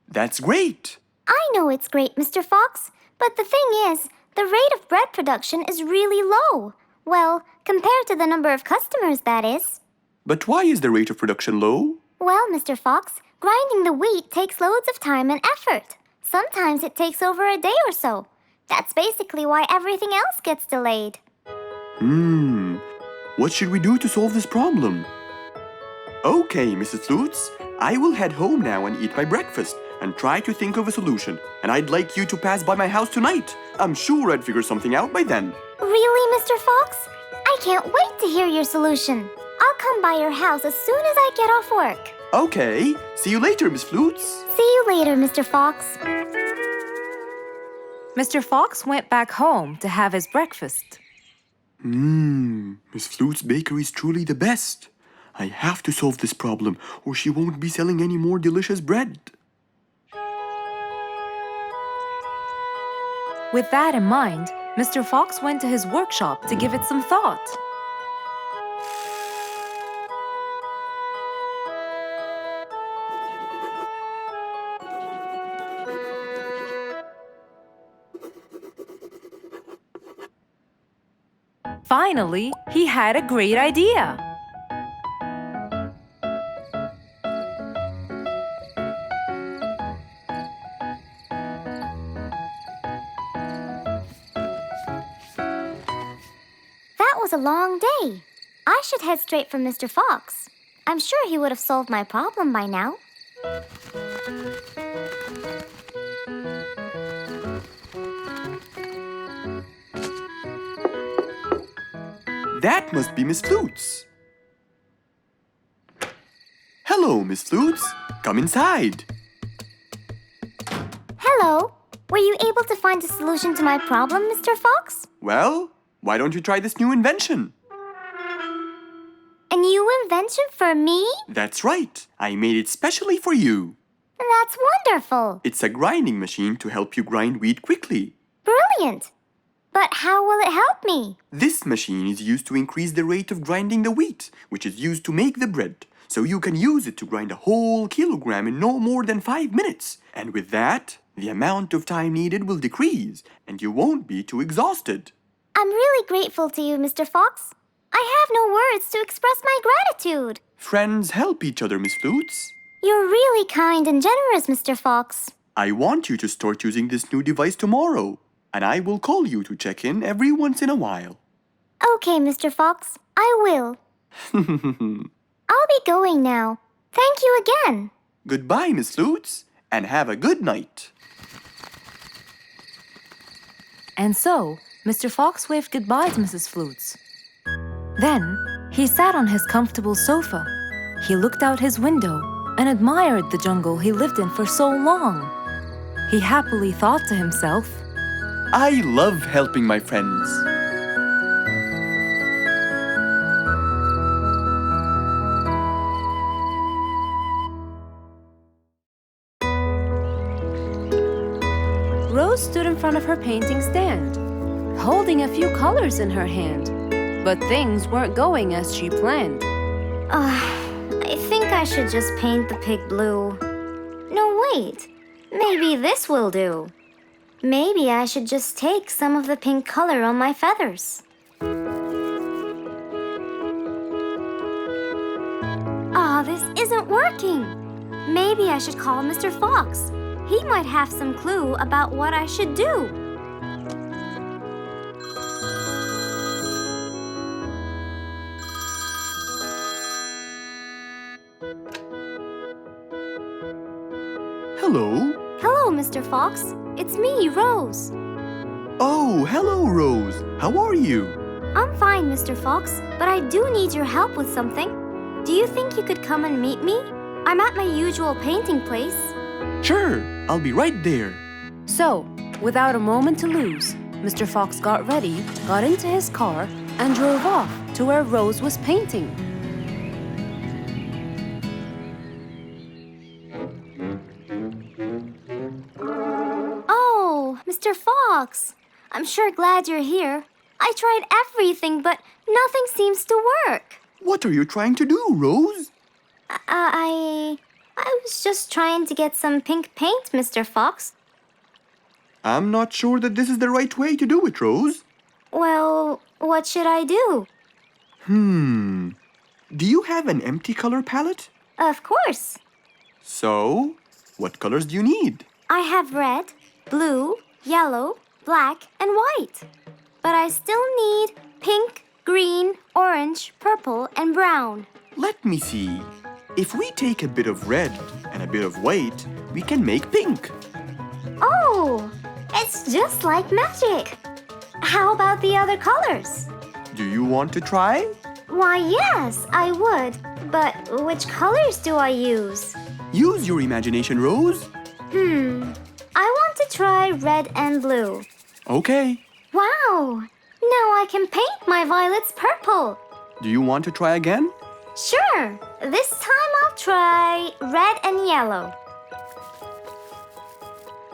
That's great. I know it's great, Mr. Fox, but the thing is, the rate of bread production is really low. Well, compared to the number of customers, that is. But why is the rate of production low? Well, Mr. Fox, grinding the wheat takes loads of time and effort. Sometimes it takes over a day or so. That's basically why everything else gets delayed. What should we do to solve this problem? Okay, Mrs. Flutes, I will head home now and eat my breakfast and try to think of a solution. And I'd like you to pass by my house tonight. I'm sure I'd figure something out by then. Really, Mr. Fox? I can't wait to hear your solution. I'll come by your house as soon as I get off work. Okay, see you later, Miss Flutes. See you later, Mr. Fox. Mr. Fox went back home to have his breakfast. Miss Flute's bakery is truly the best. I have to solve this problem or she won't be selling any more delicious bread. With that in mind, Mr. Fox went to his workshop to give it some thought. Finally, he had a great idea. That was a long day. I should head straight for Mr. Fox. I'm sure he would have solved my problem by now. That must be Miss Flutes. Hello, Miss Flutes. Come inside. Hello. Were you able to find a solution to my problem, Mr. Fox? Well, why don't you try this new invention? A new invention for me? That's right. I made it specially for you. That's wonderful. It's a grinding machine to help you grind wheat quickly. Brilliant. But how will it help me? This machine is used to increase the rate of grinding the wheat, which is used to make the bread. so you can use it to grind a whole kilogram in no more than 5 minutes. And with that, the amount of time needed will decrease, and you won't be too exhausted. I'm really grateful to you, Mr. Fox. I have no words to express my gratitude. Friends help each other, Miss Flutes. You're really kind and generous, Mr. Fox. I want you to start using this new device tomorrow, and I will call you to check in every once in a while. Okay, Mr. Fox, I will. I'll be going now. Thank you again. Goodbye, Miss Flutes, and have a good night. And so, Mr. Fox waved goodbye to Mrs. Flutes. Then, he sat on his comfortable sofa. He looked out his window and admired the jungle he lived in for so long. He happily thought to himself, I love helping my friends. Rose stood in front of her painting stand, holding a few colors in her hand. But things weren't going as she planned. I think I should just paint the pig blue. No, wait. Maybe this will do. Maybe I should just take some of the pink color on my feathers. This isn't working. Maybe I should call Mr. Fox. He might have some clue about what I should do. Hello? Hello, Mr. Fox. It's me, Rose. Oh, hello, Rose. How are you? I'm fine, Mr. Fox, but I do need your help with something. Do you think you could come and meet me? I'm at my usual painting place. Sure, I'll be right there. So, without a moment to lose, Mr. Fox got ready, got into his car, and drove off to where Rose was painting. Oh, Mr. Fox. I'm sure glad you're here. I tried everything, but nothing seems to work. What are you trying to do, Rose? I was just trying to get some pink paint, Mr. Fox. I'm not sure that this is the right way to do it, Rose. Well, what should I do? Do you have an empty color palette? Of course. So, what colors do you need? I have red, blue, yellow, black, and white. But I still need pink, green, orange, purple, and brown. Let me see. If we take a bit of red and a bit of white, we can make pink. Oh, it's just like magic. How about the other colors? Do you want to try? Why, yes, I would. But which colors do I use? Use your imagination, Rose. I want to try red and blue. Okay. Wow, now I can paint my violets purple. Do you want to try again? Sure, this time I'll try red and yellow.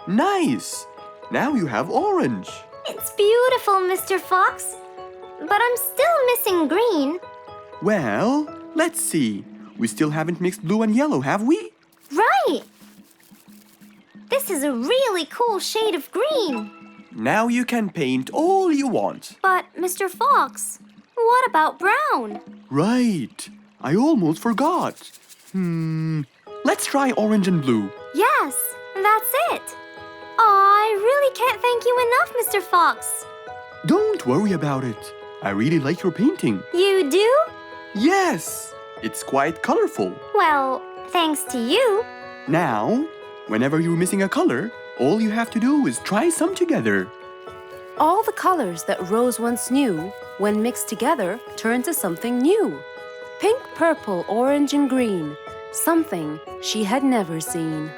Nice. Now you have orange. It's beautiful, Mr. Fox. But I'm still missing green. Well, let's see. We still haven't mixed blue and yellow, have we? Right. This is a really cool shade of green. Now you can paint all you want. But, Mr. Fox, what about brown? Right. I almost forgot. Let's try orange and blue. Yes, that's it. I really can't thank you enough, Mr. Fox. Don't worry about it. I really like your painting. You do? Yes, it's quite colorful. Well, thanks to you. Now, whenever you're missing a color, all you have to do is try some together. All the colors that Rose once knew, when mixed together, turned to something new. Pink, purple, orange, and green. Something she had never seen.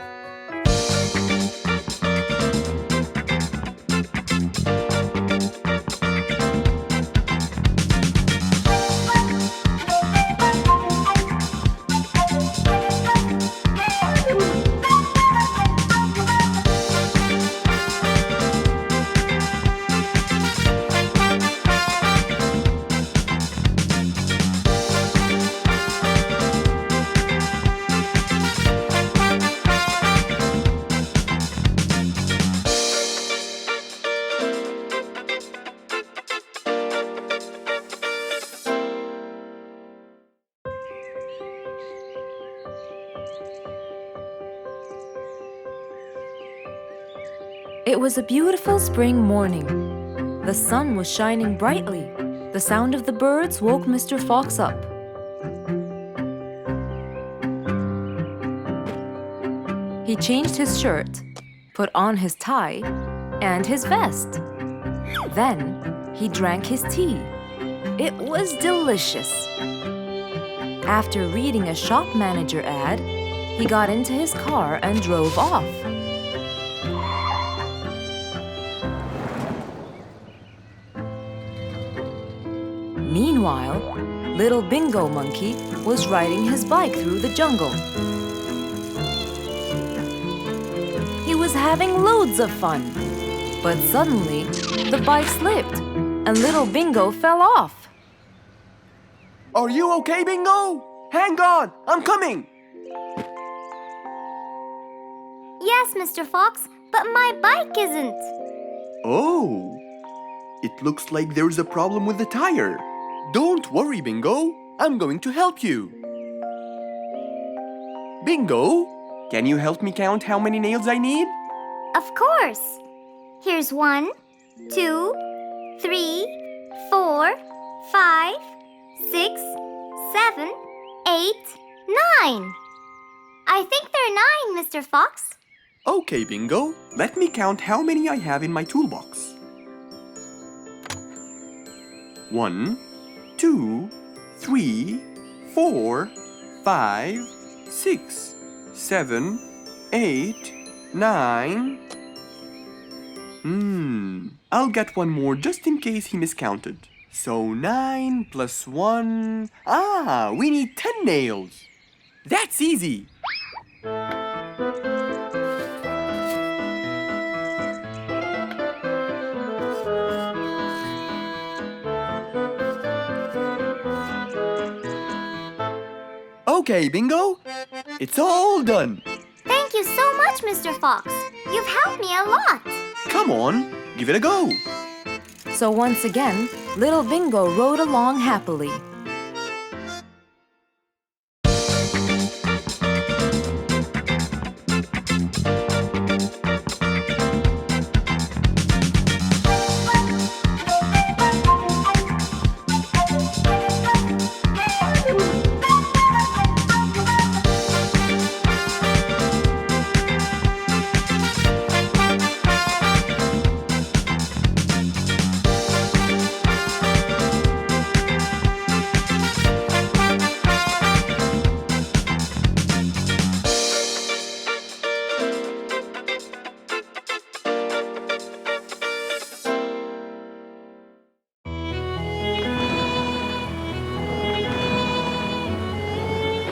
It was a beautiful spring morning. The sun was shining brightly. The sound of the birds woke Mr. Fox up. He changed his shirt, put on his tie, and his vest. Then he drank his tea. It was delicious. After reading a shop manager ad, he got into his car and drove off. Meanwhile, little Bingo Monkey was riding his bike through the jungle. He was having loads of fun, but suddenly the bike slipped and little Bingo fell off. Are you okay, Bingo? Hang on, I'm coming! Yes, Mr. Fox, but my bike isn't. Oh, it looks like there's a problem with the tire. Don't worry, Bingo. I'm going to help you. Bingo, can you help me count how many nails I need? Of course. Here's 1, 2, 3, 4, 5, 6, 7, 8, 9. I think they're 9, Mr. Fox. Okay, Bingo. Let me count how many I have in my toolbox. 1, 2, 3, 4, 5, 6, 7, 8, 9. I'll get one more just in case he miscounted. So 9 plus 1. We need 10 nails. That's easy. Okay, Bingo. It's all done. Thank you so much, Mr. Fox. You've helped me a lot. Come on, give it a go. So once again, little Bingo rode along happily.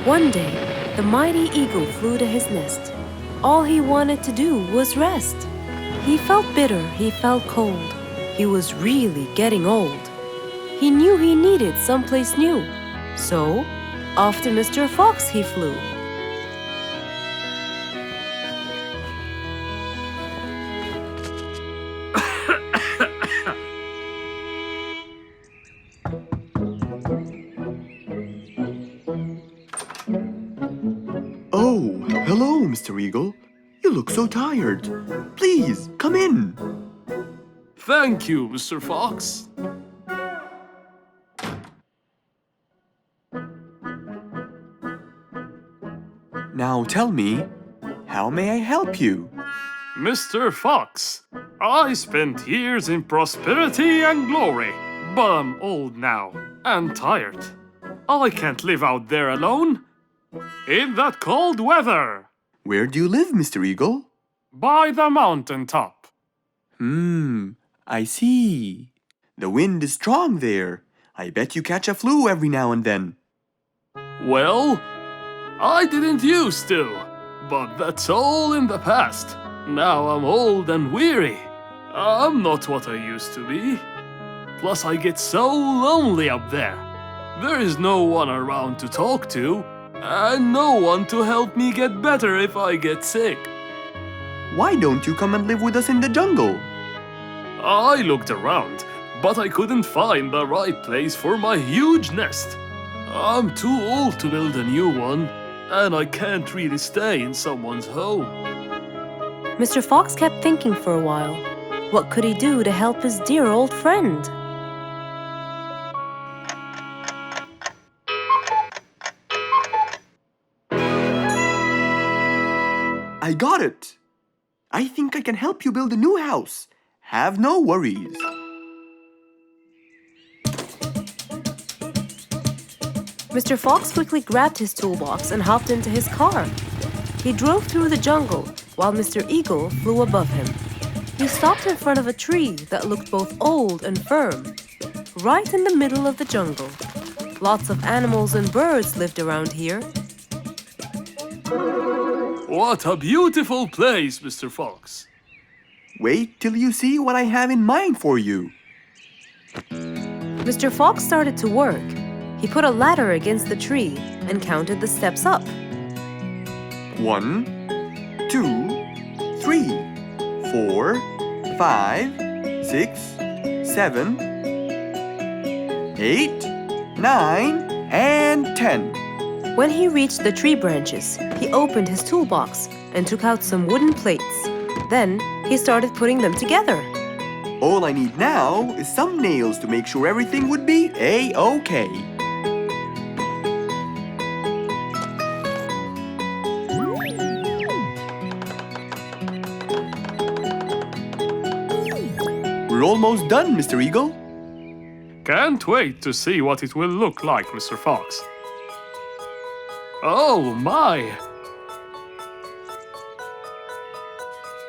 One day, the mighty eagle flew to his nest. All he wanted to do was rest. He felt bitter, he felt cold. He was really getting old. He knew he needed someplace new. So, off to Mr. Fox he flew. Oh, hello, Mr. Eagle. You look so tired. Please, come in. Thank you, Mr. Fox. Now tell me, how may I help you? Mr. Fox, I spent years in prosperity and glory, but I'm old now and tired. I can't live out there alone in that cold weather. Where do you live, Mr. Eagle? By the mountain top. I see. The wind is strong there. I bet you catch a flu every now and then. Well, I didn't used to, but that's all in the past. Now I'm old and weary. I'm not what I used to be. Plus I get so lonely up there. There is no one around to talk to, and no one to help me get better if I get sick. Why don't you come and live with us in the jungle? I looked around, but I couldn't find the right place for my huge nest. I'm too old to build a new one, and I can't really stay in someone's home. Mr. Fox kept thinking for a while. What could he do to help his dear old friend? I got it! I think I can help you build a new house. Have no worries. Mr. Fox quickly grabbed his toolbox and hopped into his car. He drove through the jungle while Mr. Eagle flew above him. He stopped in front of a tree that looked both old and firm, right in the middle of the jungle. Lots of animals and birds lived around here. What a beautiful place, Mr. Fox. Wait till you see what I have in mind for you. Mr. Fox started to work. He put a ladder against the tree and counted the steps up. 1, 2, 3, 4, 5, 6, 7, 8, 9, and 10. When he reached the tree branches, he opened his toolbox and took out some wooden plates. Then he started putting them together. All I need now is some nails to make sure everything would be A-OK. We're almost done, Mr. Eagle. Can't wait to see what it will look like, Mr. Fox. Oh my!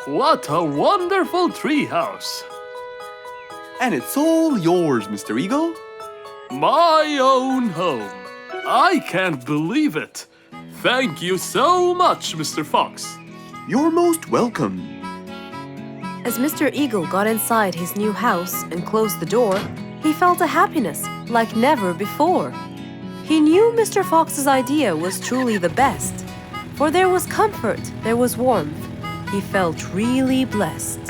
What a wonderful treehouse! And it's all yours, Mr. Eagle. My own home. I can't believe it. Thank you so much, Mr. Fox. You're most welcome. As Mr. Eagle got inside his new house and closed the door, he felt a happiness like never before. He knew Mr. Fox's idea was truly the best, for there was comfort, there was warmth. He felt really blessed.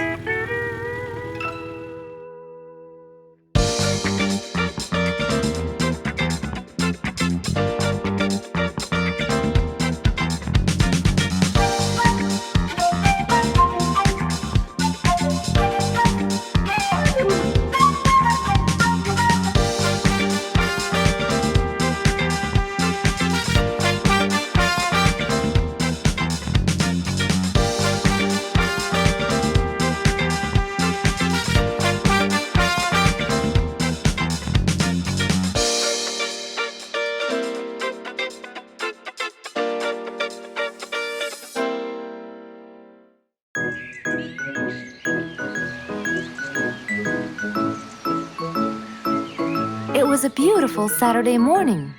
It was a beautiful Saturday morning.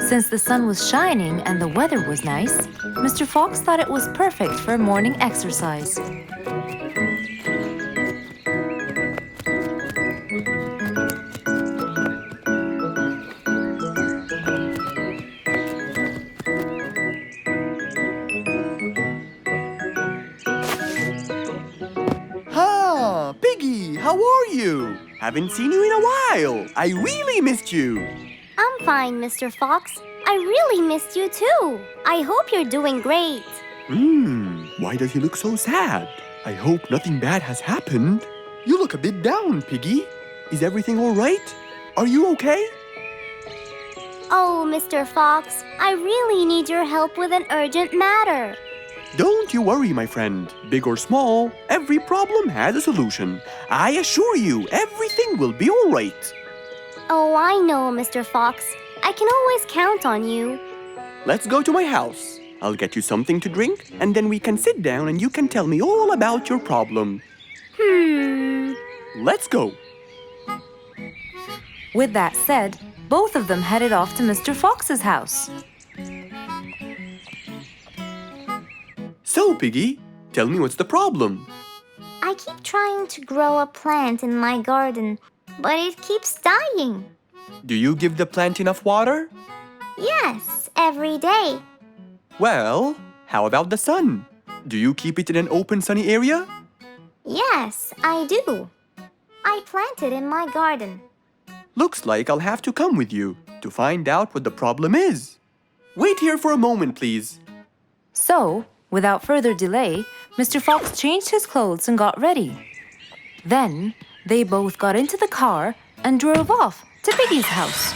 Since the sun was shining and the weather was nice, Mr. Fox thought it was perfect for morning exercise. Ah, Piggy, how are you? Haven't seen you in a while. I really missed you. I'm fine, Mr. Fox. I really missed you too. I hope you're doing great. Why does he look so sad? I hope nothing bad has happened. You look a bit down, Piggy. Is everything all right? Are you okay? Oh, Mr. Fox, I really need your help with an urgent matter. Don't you worry, my friend. Big or small, every problem has a solution. I assure you, everything will be all right. Oh, I know, Mr. Fox. I can always count on you. Let's go to my house. I'll get you something to drink, and then we can sit down and you can tell me all about your problem. Let's go. With that said, both of them headed off to Mr. Fox's house. So, Piggy, tell me what's the problem? I keep trying to grow a plant in my garden, but it keeps dying. Do you give the plant enough water? Yes, every day. Well, how about the sun? Do you keep it in an open, sunny area? Yes, I do. I planted in my garden. Looks like I'll have to come with you to find out what the problem is. Wait here for a moment, please. So, Without further delay, Mr. Fox changed his clothes and got ready. Then, they both got into the car and drove off to Piggy's house.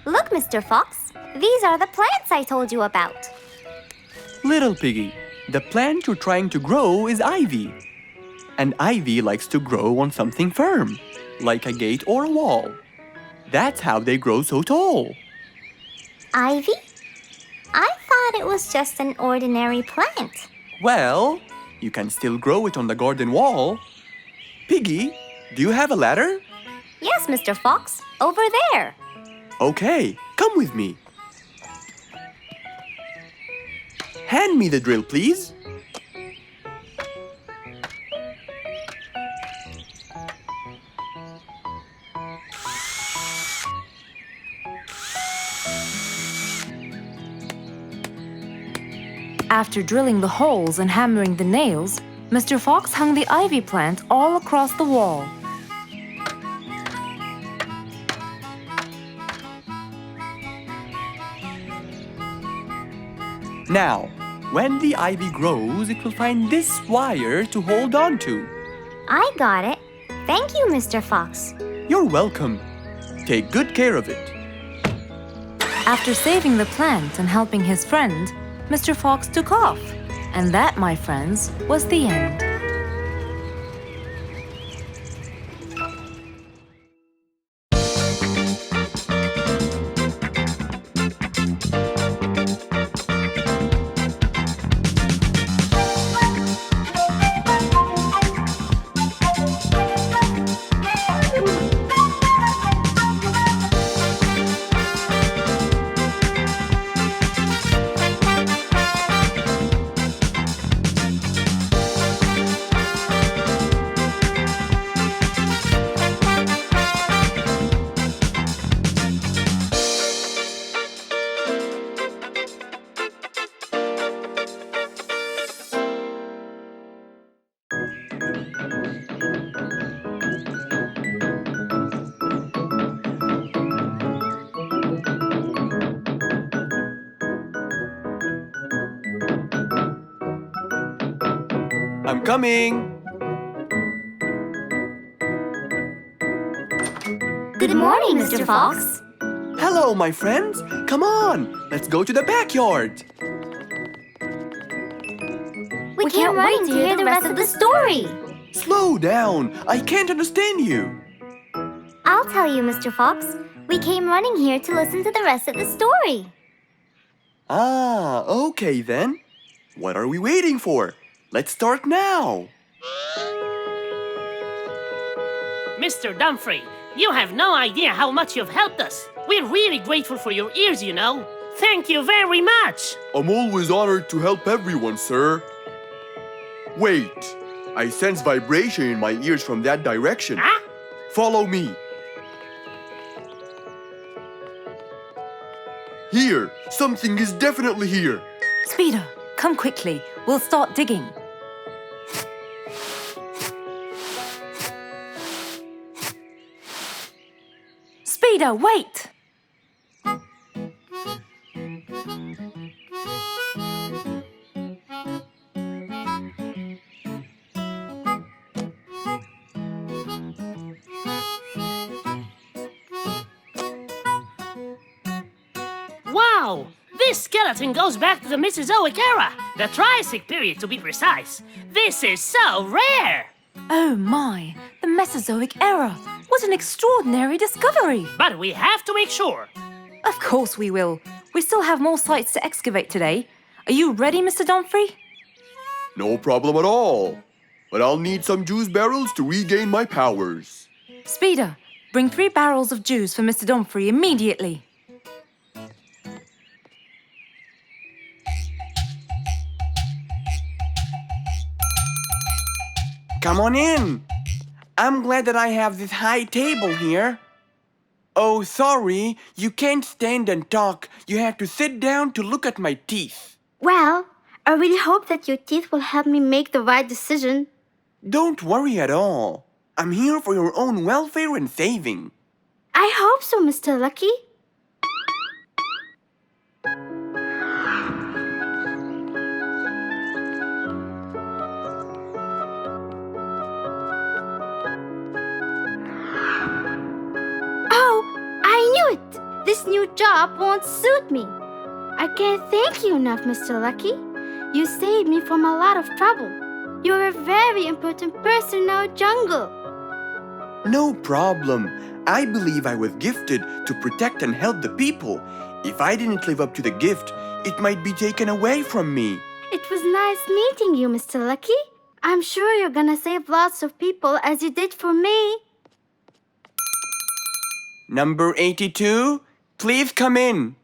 Look, Mr. Fox. These are the plants I told you about. Little Piggy, the plant you're trying to grow is ivy. And ivy likes to grow on something firm, like a gate or a wall. That's how they grow so tall. Ivy? I thought it was just an ordinary plant. Well, you can still grow it on the garden wall. Piggy, do you have a ladder? Yes, Mr. Fox. Over there. Okay, come with me. Hand me the drill, please. After drilling the holes and hammering the nails, Mr. Fox hung the ivy plant all across the wall. Now, when the ivy grows, it will find this wire to hold on to. I got it. Thank you, Mr. Fox. You're welcome. Take good care of it. After saving the plant and helping his friend, Mr. Fox took off. And that, my friends, was the end. I'm coming. Good morning, Mr. Fox. Hello, my friends. Come on, let's go to the backyard. We can't wait to hear the rest of the story. Slow down. I can't understand you. I'll tell you, Mr. Fox. We came running here to listen to the rest of the story. Ah, okay then. What are we waiting for? Let's start now. Mr. Dumfrey, you have no idea how much you've helped us. We're really grateful for your ears, you know. Thank you very much. I'm always honored to help everyone, sir. Wait, I sense vibration in my ears from that direction. Huh? Follow me. Here, something is definitely here. Speeder, come quickly. We'll start digging. Speeder, wait! Wow! This skeleton goes back to the Mesozoic era, the Triassic period to be precise. This is so rare! Oh my, the Mesozoic era. What an extraordinary discovery! But we have to make sure. Of course we will. We still have more sites to excavate today. Are you ready, Mr. Dumfrey? No problem at all. But I'll need some juice barrels to regain my powers. Speeder, bring 3 barrels of juice for Mr. Dumfrey immediately. Come on in. I'm glad that I have this high table here. Oh, sorry, you can't stand and talk. You have to sit down to look at my teeth. Well, I really hope that your teeth will help me make the right decision. Don't worry at all. I'm here for your own welfare and saving. I hope so, Mr. Lucky. Oh, I knew it! This new job won't suit me. I can't thank you enough, Mr. Lucky. You saved me from a lot of trouble. You're a very important person in our jungle. No problem. I believe I was gifted to protect and help the people. If I didn't live up to the gift, it might be taken away from me. It was nice meeting you, Mr. Lucky. I'm sure you're gonna save lots of people as you did for me. Number 82, please come in.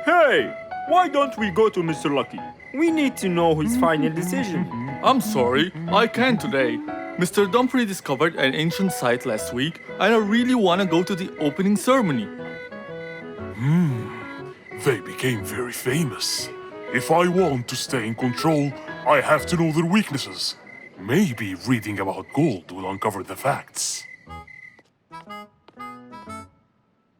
Hey, why don't we go to Mr. Lucky? We need to know his final decision. I'm sorry, I can't today. Mr. Dumfrey discovered an ancient site last week, and I really want to go to the opening ceremony. They became very famous. If I want to stay in control, I have to know their weaknesses. Maybe reading about gold will uncover the facts.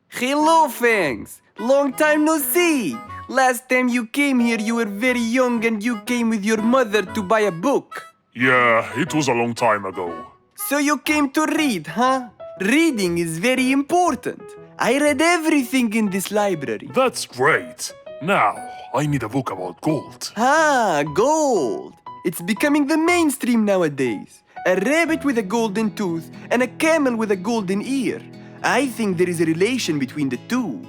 Hello, Fangs. Long time no see. Last time you came here, you were very young and you came with your mother to buy a book. Yeah, it was a long time ago. So you came to read, huh? Reading is very important. I read everything in this library. That's great. Now, I need a book about gold. Ah, gold. It's becoming the mainstream nowadays. A rabbit with a golden tooth and a camel with a golden ear. I think there is a relation between the two.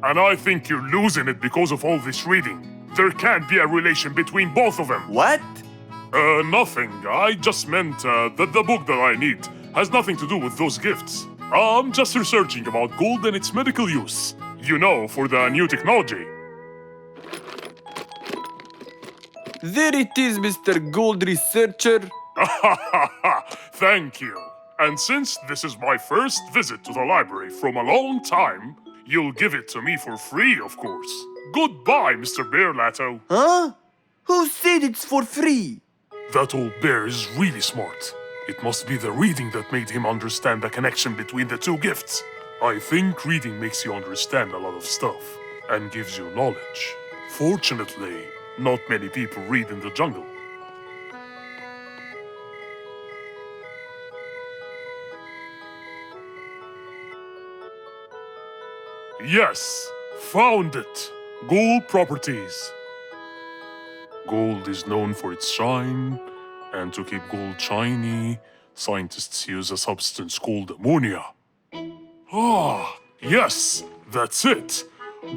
And I think you're losing it because of all this reading. There can't be a relation between both of them. What? Nothing. I just meant that the book that I need has nothing to do with those gifts. I'm just researching about gold and its medical use. You know, for the new technology. There it is, Mr. Gold Researcher. Thank you. And since this is my first visit to the library from a long time, you'll give it to me for free, of course. Goodbye, Mr. Bearlato. Huh? Who said it's for free? That old bear is really smart. It must be the reading that made him understand the connection between the two gifts. I think reading makes you understand a lot of stuff and gives you knowledge. Fortunately, not many people read in the jungle. Yes, found it. Gold properties. Gold is known for its shine, and to keep gold shiny, scientists use a substance called ammonia. Ah, yes, that's it.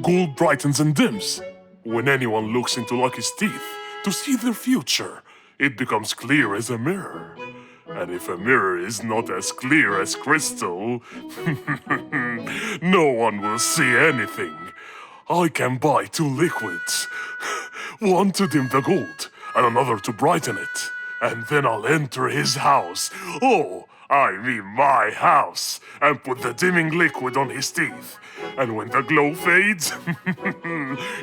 Gold brightens and dims. When anyone looks into Lucky's teeth to see their future, it becomes clear as a mirror. And if a mirror is not as clear as crystal, no one will see anything. I can buy 2 liquids. One to dim the gold, and another to brighten it. And then I'll enter his house. Oh, I mean my house. And put the dimming liquid on his teeth. And when the glow fades,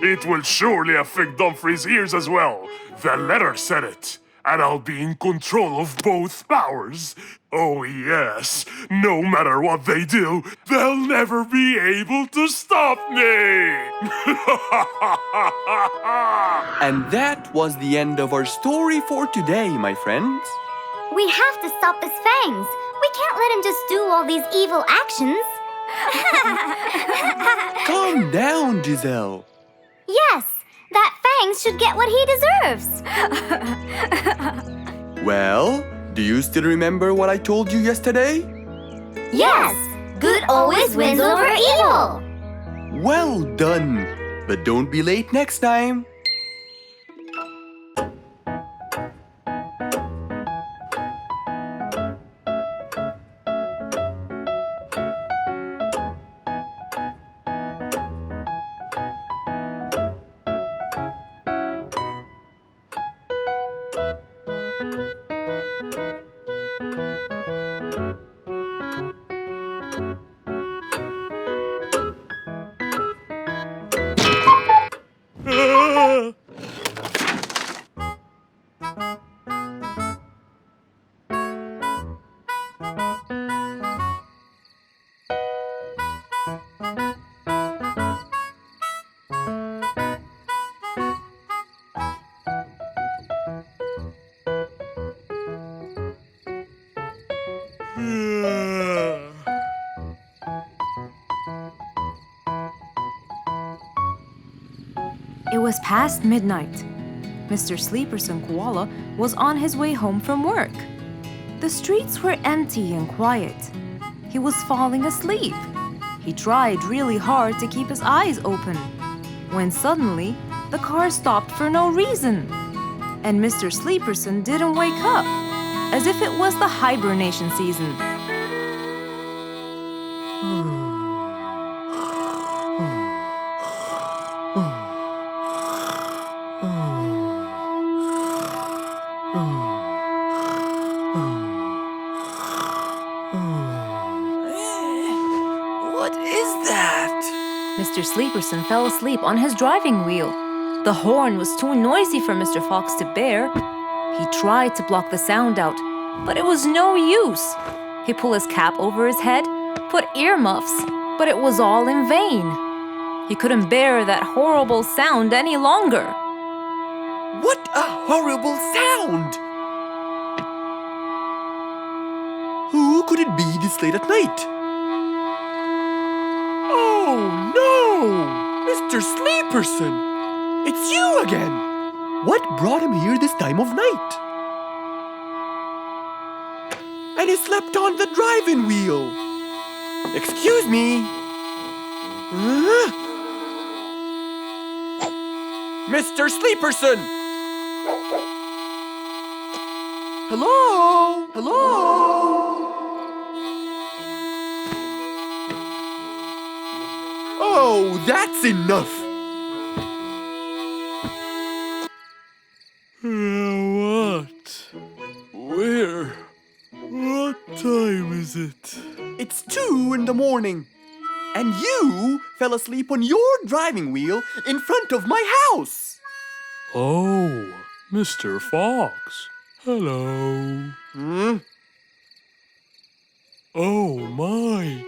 it will surely affect Dumfrey's ears as well. The letter said it. And I'll be in control of both powers. Oh yes, no matter what they do, they'll never be able to stop me! And that was the end of our story for today, my friends. We have to stop his fangs. We can't let him just do all these evil actions. Calm down, Giselle. Yes, that Fangs should get what he deserves. Well, do you still remember what I told you yesterday? Yes, good always wins over evil. Well done. But don't be late next time. It was past midnight. Mr. Sleeperson Koala was on his way home from work. The streets were empty and quiet. He was falling asleep. He tried really hard to keep his eyes open, when suddenly the car stopped for no reason. And Mr. Sleeperson didn't wake up, as if it was the hibernation season. What is that? Mr. Sleeperson fell asleep on his driving wheel. The horn was too noisy for Mr. Fox to bear. He tried to block the sound out, but it was no use. He pulled his cap over his head, put earmuffs, but it was all in vain. He couldn't bear that horrible sound any longer. What a horrible sound! Who could it be this late at night? Oh no! Mr. Sleeperson! It's you again! What brought him here this time of night? And he slept on the driving wheel. Excuse me. Mr. Sleeperson! Hello? Hello? Oh, that's enough! What? Where? What time is it? It's 2 in the morning. And you fell asleep on your driving wheel in front of my house. Oh, Mr. Fox. Hello. Oh my,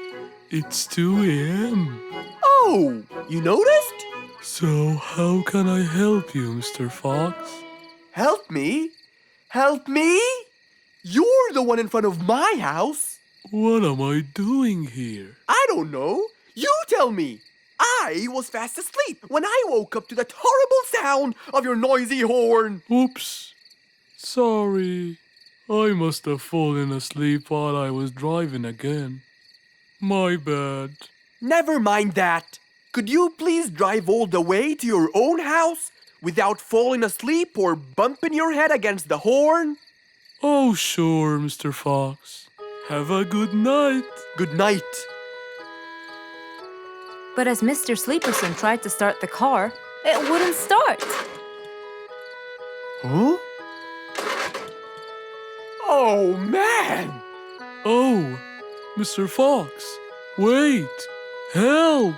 it's 2 a.m. Oh, you noticed? So how can I help you, Mr. Fox? Help me? Help me? You're the one in front of my house. What am I doing here? I don't know. You tell me. I was fast asleep when I woke up to that horrible sound of your noisy horn. Oops. Sorry. I must have fallen asleep while I was driving again. My bad. Never mind that. Could you please drive all the way to your own house without falling asleep or bumping your head against the horn? Oh, sure, Mr. Fox. Have a good night. Good night. But as Mr. Sleeperson tried to start the car, it wouldn't start. Huh? Oh, man! Oh, Mr. Fox, wait! Help!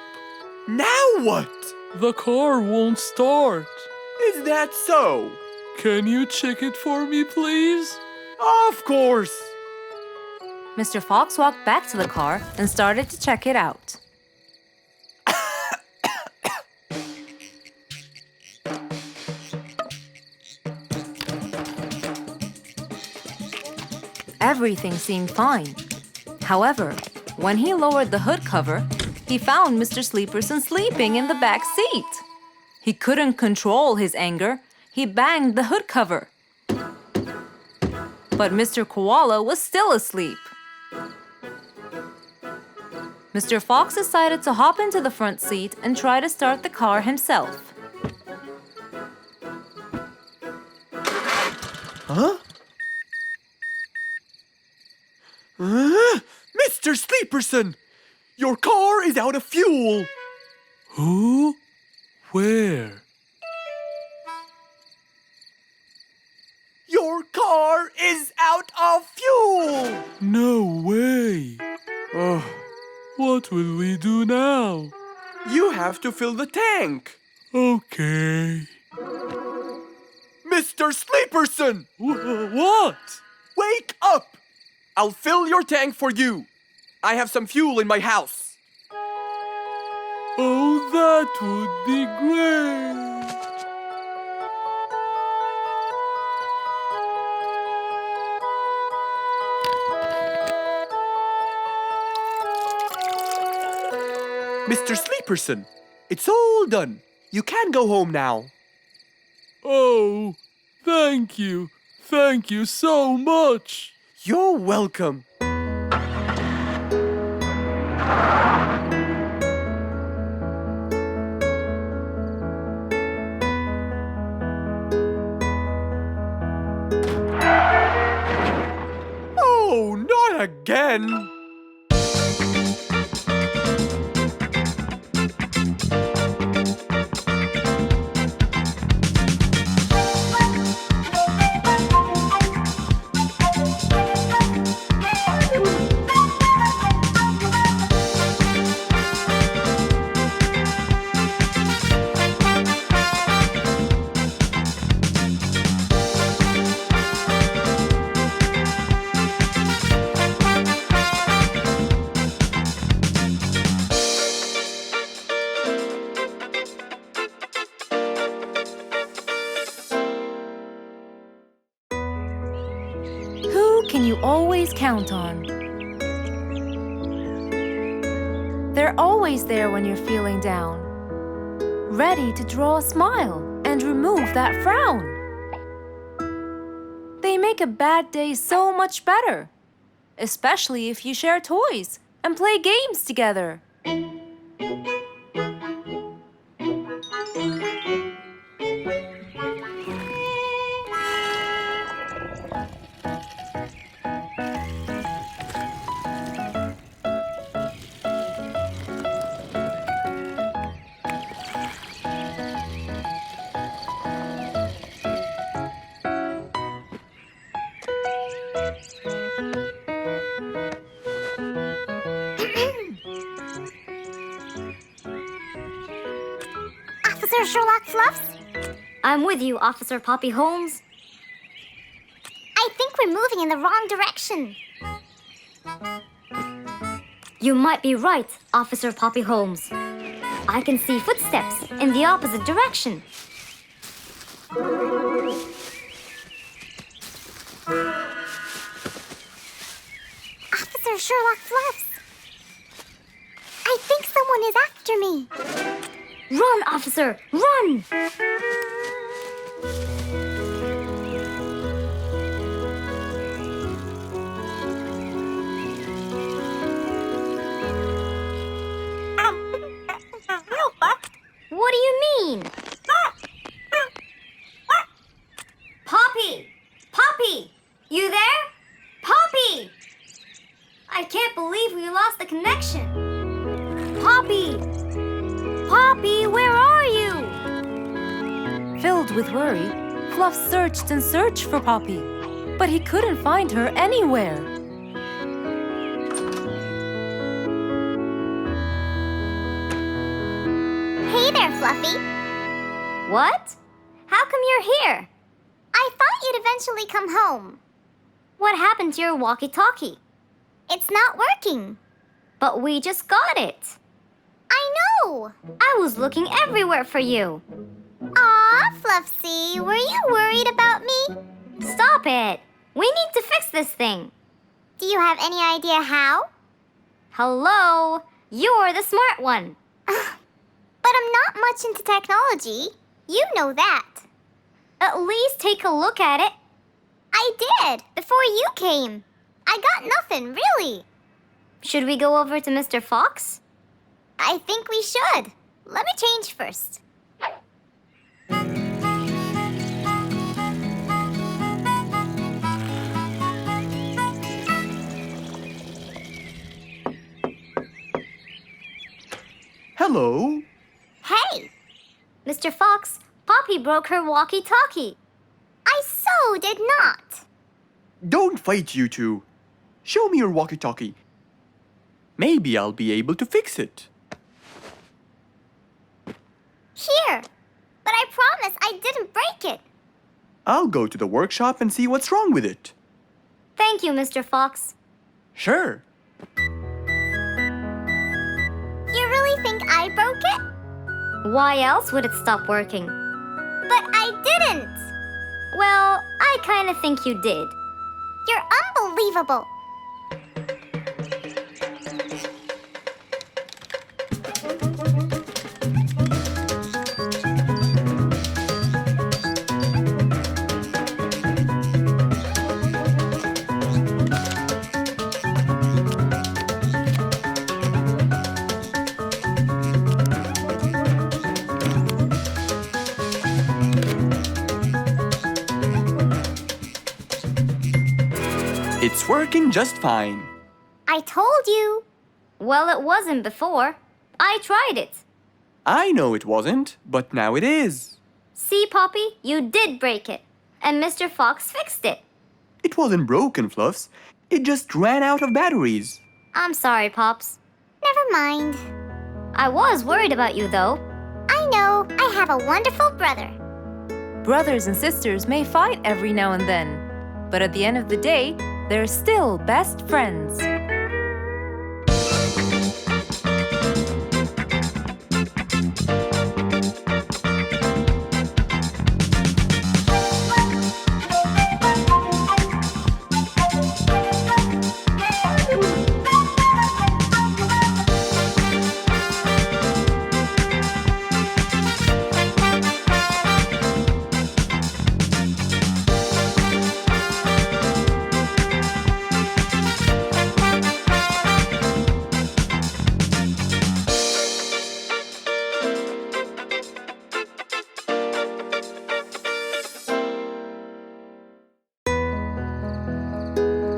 Now what? The car won't start. Is that so? Can you check it for me, please? Of course! Mr. Fox walked back to the car and started to check it out. Everything seemed fine. However, when he lowered the hood cover, he found Mr. Sleeperson sleeping in the back seat. He couldn't control his anger. He banged the hood cover. But Mr. Koala was still asleep. Mr. Fox decided to hop into the front seat and try to start the car himself. Huh? Mr. Sleeperson! Your car is out of fuel! Who? Where? Your car is out of fuel! No way! What will we do now? You have to fill the tank. Okay. Mr. Sleeperson! What? Wake up! I'll fill your tank for you. I have some fuel in my house. Oh, that would be great. Mr. Sleeperson, it's all done. You can go home now. Oh, thank you. Thank you so much. You're welcome. Oh, not again! Who can you always count on? They're always there when you're feeling down, ready to draw a smile and remove that frown. They make a bad day so much better, especially if you share toys and play games together. Officer Sherlock Fluffs? I'm with you, Officer Poppy Holmes. I think we're moving in the wrong direction. You might be right, Officer Poppy Holmes. I can see footsteps in the opposite direction. Officer Sherlock Fluffs! I think someone is after me. Run, officer! Run! What do you mean? Poppy! Poppy! You there? Poppy! I can't believe we lost the connection. Poppy! Poppy, where are you? Filled with worry, Fluff searched and searched for Poppy, but he couldn't find her anywhere. Hey there, Fluffy. What? How come you're here? I thought you'd eventually come home. What happened to your walkie-talkie? It's not working. But we just got it. I know! I was looking everywhere for you. Aw, Fluffsy, were you worried about me? Stop it! We need to fix this thing. Do you have any idea how? Hello? You're the smart one. But I'm not much into technology. You know that. At least take a look at it. I did, before you came. I got nothing, really. Should we go over to Mr. Fox? I think we should. Let me change first. Hello. Hey! Mr. Fox, Poppy broke her walkie-talkie. I so did not. Don't fight, you two. Show me your walkie-talkie. Maybe I'll be able to fix it. Here. But I promise I didn't break it. I'll go to the workshop and see what's wrong with it. Thank you, Mr. Fox. Sure. You really think I broke it? Why else would it stop working? But I didn't. Well, I kind of think you did. You're unbelievable. It's working just fine. I told you. Well, it wasn't before. I tried it. I know it wasn't, but now it is. See, Poppy, you did break it. And Mr. Fox fixed it. It wasn't broken, Fluffs. It just ran out of batteries. I'm sorry, Pops. Never mind. I was worried about you, though. I know. I have a wonderful brother. Brothers and sisters may fight every now and then, but at the end of the day, they're still best friends.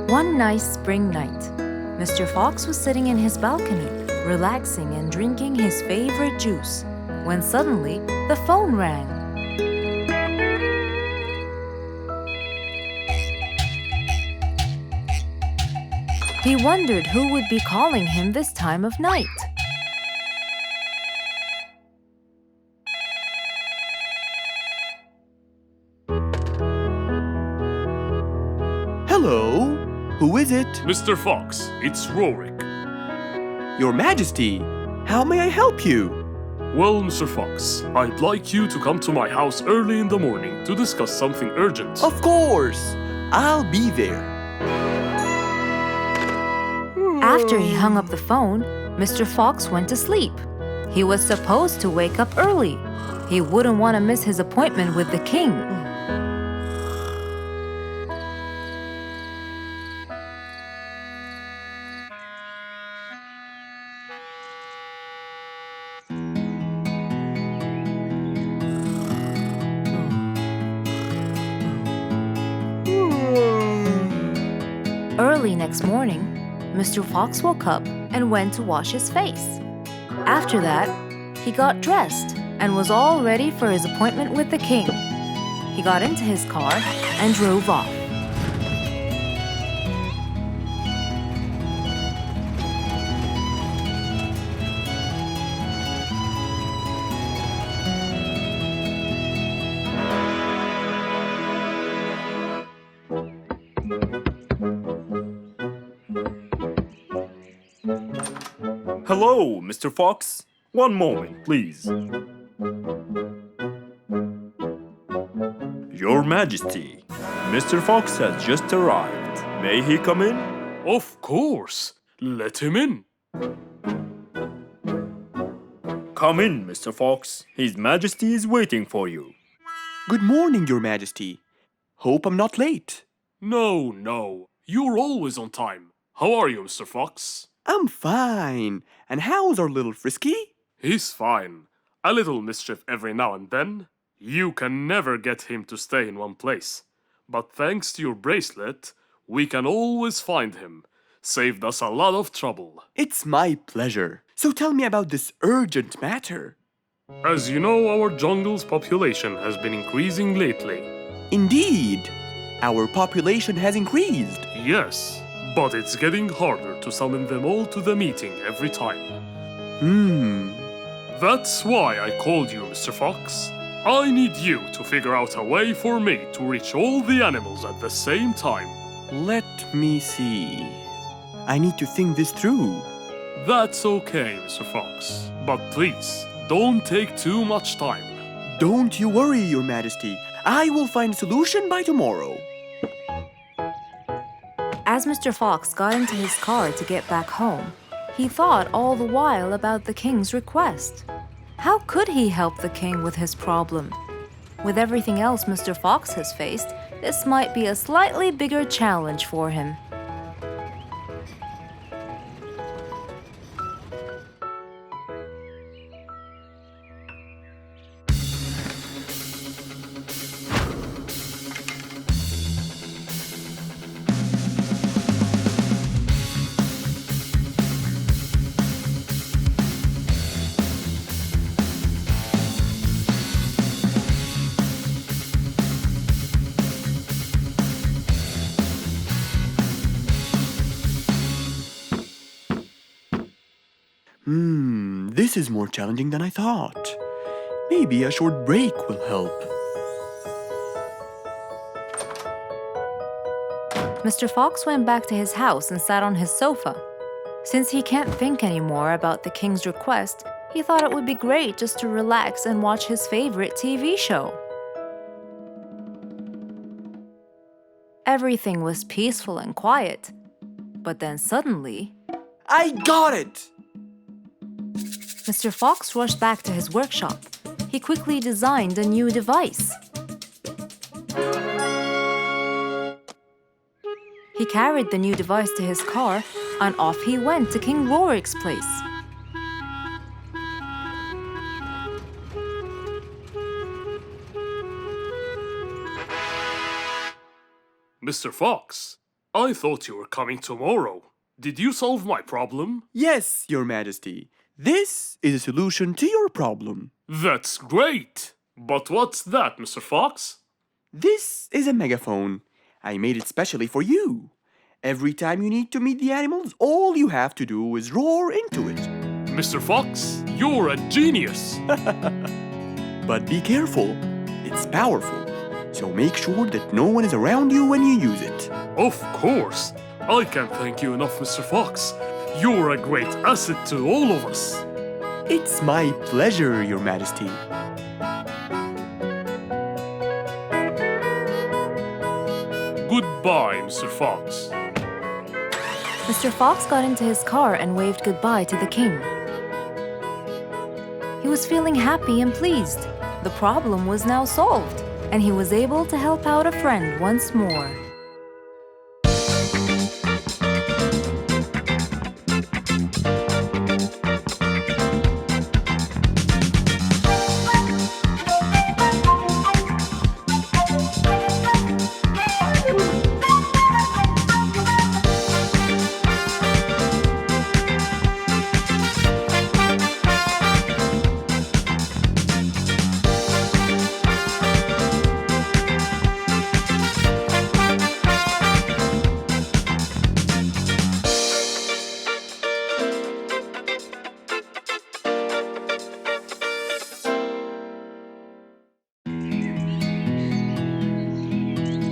One nice spring night, Mr. Fox was sitting in his balcony, relaxing and drinking his favorite juice, when suddenly the phone rang. He wondered who would be calling him this time of night. Hello? Who is it? Mr. Fox, it's Rorik. Your Majesty. How may I help you? Well, Mr. Fox, I'd like you to come to my house early in the morning to discuss something urgent. Of course. I'll be there. After he hung up the phone, Mr. Fox went to sleep. He was supposed to wake up early. He wouldn't want to miss his appointment with the king. Early next morning, Mr. Fox woke up and went to wash his face. After that, he got dressed and was all ready for his appointment with the king. He got into his car and drove off. Hello, Mr. Fox. One moment, please. Your Majesty, Mr. Fox has just arrived. May he come in? Of course. Let him in. Come in, Mr. Fox. His Majesty is waiting for you. Good morning, Your Majesty. Hope I'm not late. No. You're always on time. How are you, Mr. Fox? I'm fine. And how's our little Frisky? He's fine. A little mischief every now and then. You can never get him to stay in one place. But thanks to your bracelet, we can always find him. Saved us a lot of trouble. It's my pleasure. So tell me about this urgent matter. As you know, our jungle's population has been increasing lately. Indeed. Our population has increased. Yes, but it's getting harder to summon them all to the meeting every time. That's why I called you, Mr. Fox. I need you to figure out a way for me to reach all the animals at the same time. Let me see. I need to think this through. That's okay, Mr. Fox. But please, don't take too much time. Don't you worry, Your Majesty. I will find a solution by tomorrow. As Mr. Fox got into his car to get back home, he thought all the while about the king's request. How could he help the king with his problem? With everything else Mr. Fox has faced, this might be a slightly bigger challenge for him. This is more challenging than I thought. Maybe a short break will help. Mr. Fox went back to his house and sat on his sofa. Since he can't think anymore about the king's request, he thought it would be great just to relax and watch his favorite TV show. Everything was peaceful and quiet. But then suddenly, I got it! Mr. Fox rushed back to his workshop. He quickly designed a new device. He carried the new device to his car, and off he went to King Rorik's place. Mr. Fox, I thought you were coming tomorrow. Did you solve my problem? Yes, Your Majesty. This is a solution to your problem. That's great! But what's that, Mr. Fox? This is a megaphone. I made it specially for you. Every time you need to meet the animals, all you have to do is roar into it. Mr. Fox, you're a genius! But be careful. It's powerful. So make sure that no one is around you when you use it. Of course! I can't thank you enough, Mr. Fox. You're a great asset to all of us. It's my pleasure, Your Majesty. Goodbye, Mr. Fox. Mr. Fox got into his car and waved goodbye to the king. He was feeling happy and pleased. The problem was now solved, and he was able to help out a friend once more.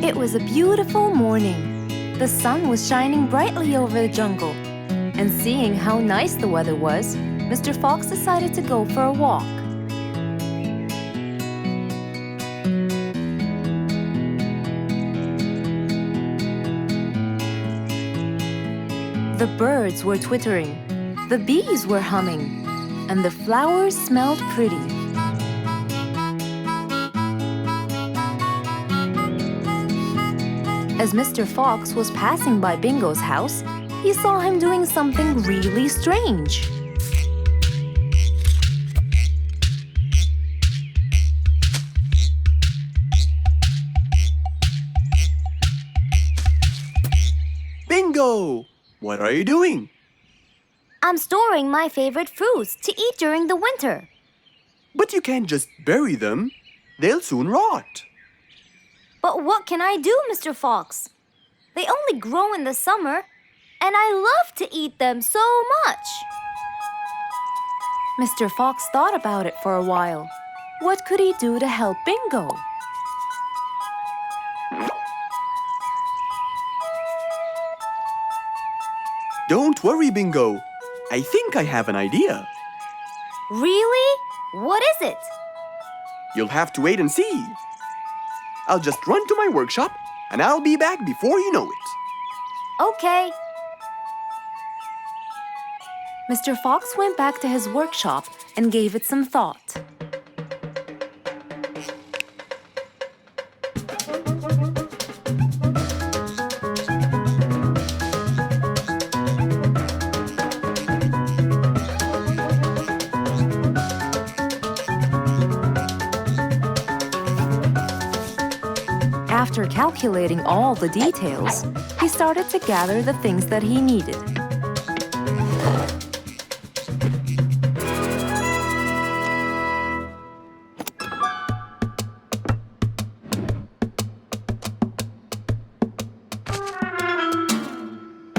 It was a beautiful morning. The sun was shining brightly over the jungle. And seeing how nice the weather was, Mr. Fox decided to go for a walk. The birds were twittering, the bees were humming, and the flowers smelled pretty. As Mr. Fox was passing by Bingo's house, he saw him doing something really strange. Bingo! What are you doing? I'm storing my favorite fruits to eat during the winter. But you can't just bury them. They'll soon rot. But what can I do, Mr. Fox? They only grow in the summer, and I love to eat them so much. Mr. Fox thought about it for a while. What could he do to help Bingo? Don't worry, Bingo. I think I have an idea. Really? What is it? You'll have to wait and see. I'll just run to my workshop, and I'll be back before you know it. Okay. Mr. Fox went back to his workshop and gave it some thought. After calculating all the details, he started to gather the things that he needed.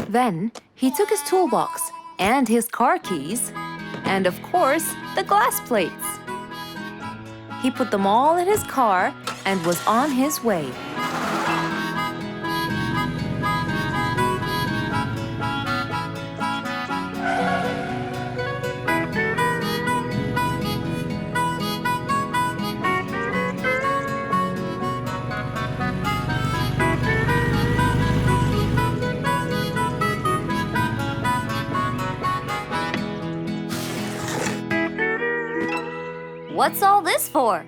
Then he took his toolbox and his car keys and of course, the glass plates. He put them all in his car and was on his way. What's all this for?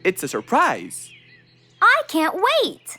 It's a surprise. I can't wait!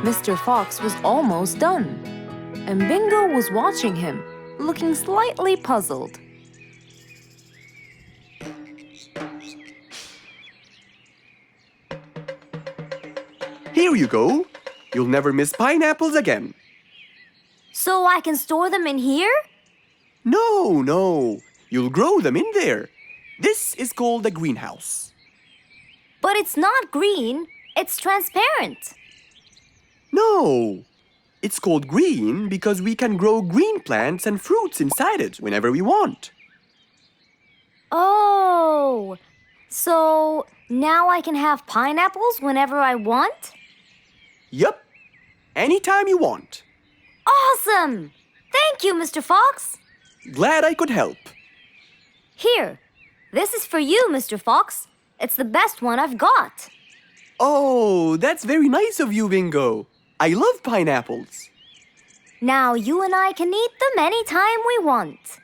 Mr. Fox was almost done, and Bingo was watching him, looking slightly puzzled. Here you go. You'll never miss pineapples again. So I can store them in here? No. You'll grow them in there. This is called a greenhouse. But it's not green, it's transparent. No. It's called green because we can grow green plants and fruits inside it whenever we want. Oh, so now I can have pineapples whenever I want? Yup. Anytime you want. Awesome! Thank you, Mr. Fox. Glad I could help. Here, this is for you, Mr. Fox. It's the best one I've got. Oh, that's very nice of you, Bingo. I love pineapples. Now you and I can eat them anytime we want.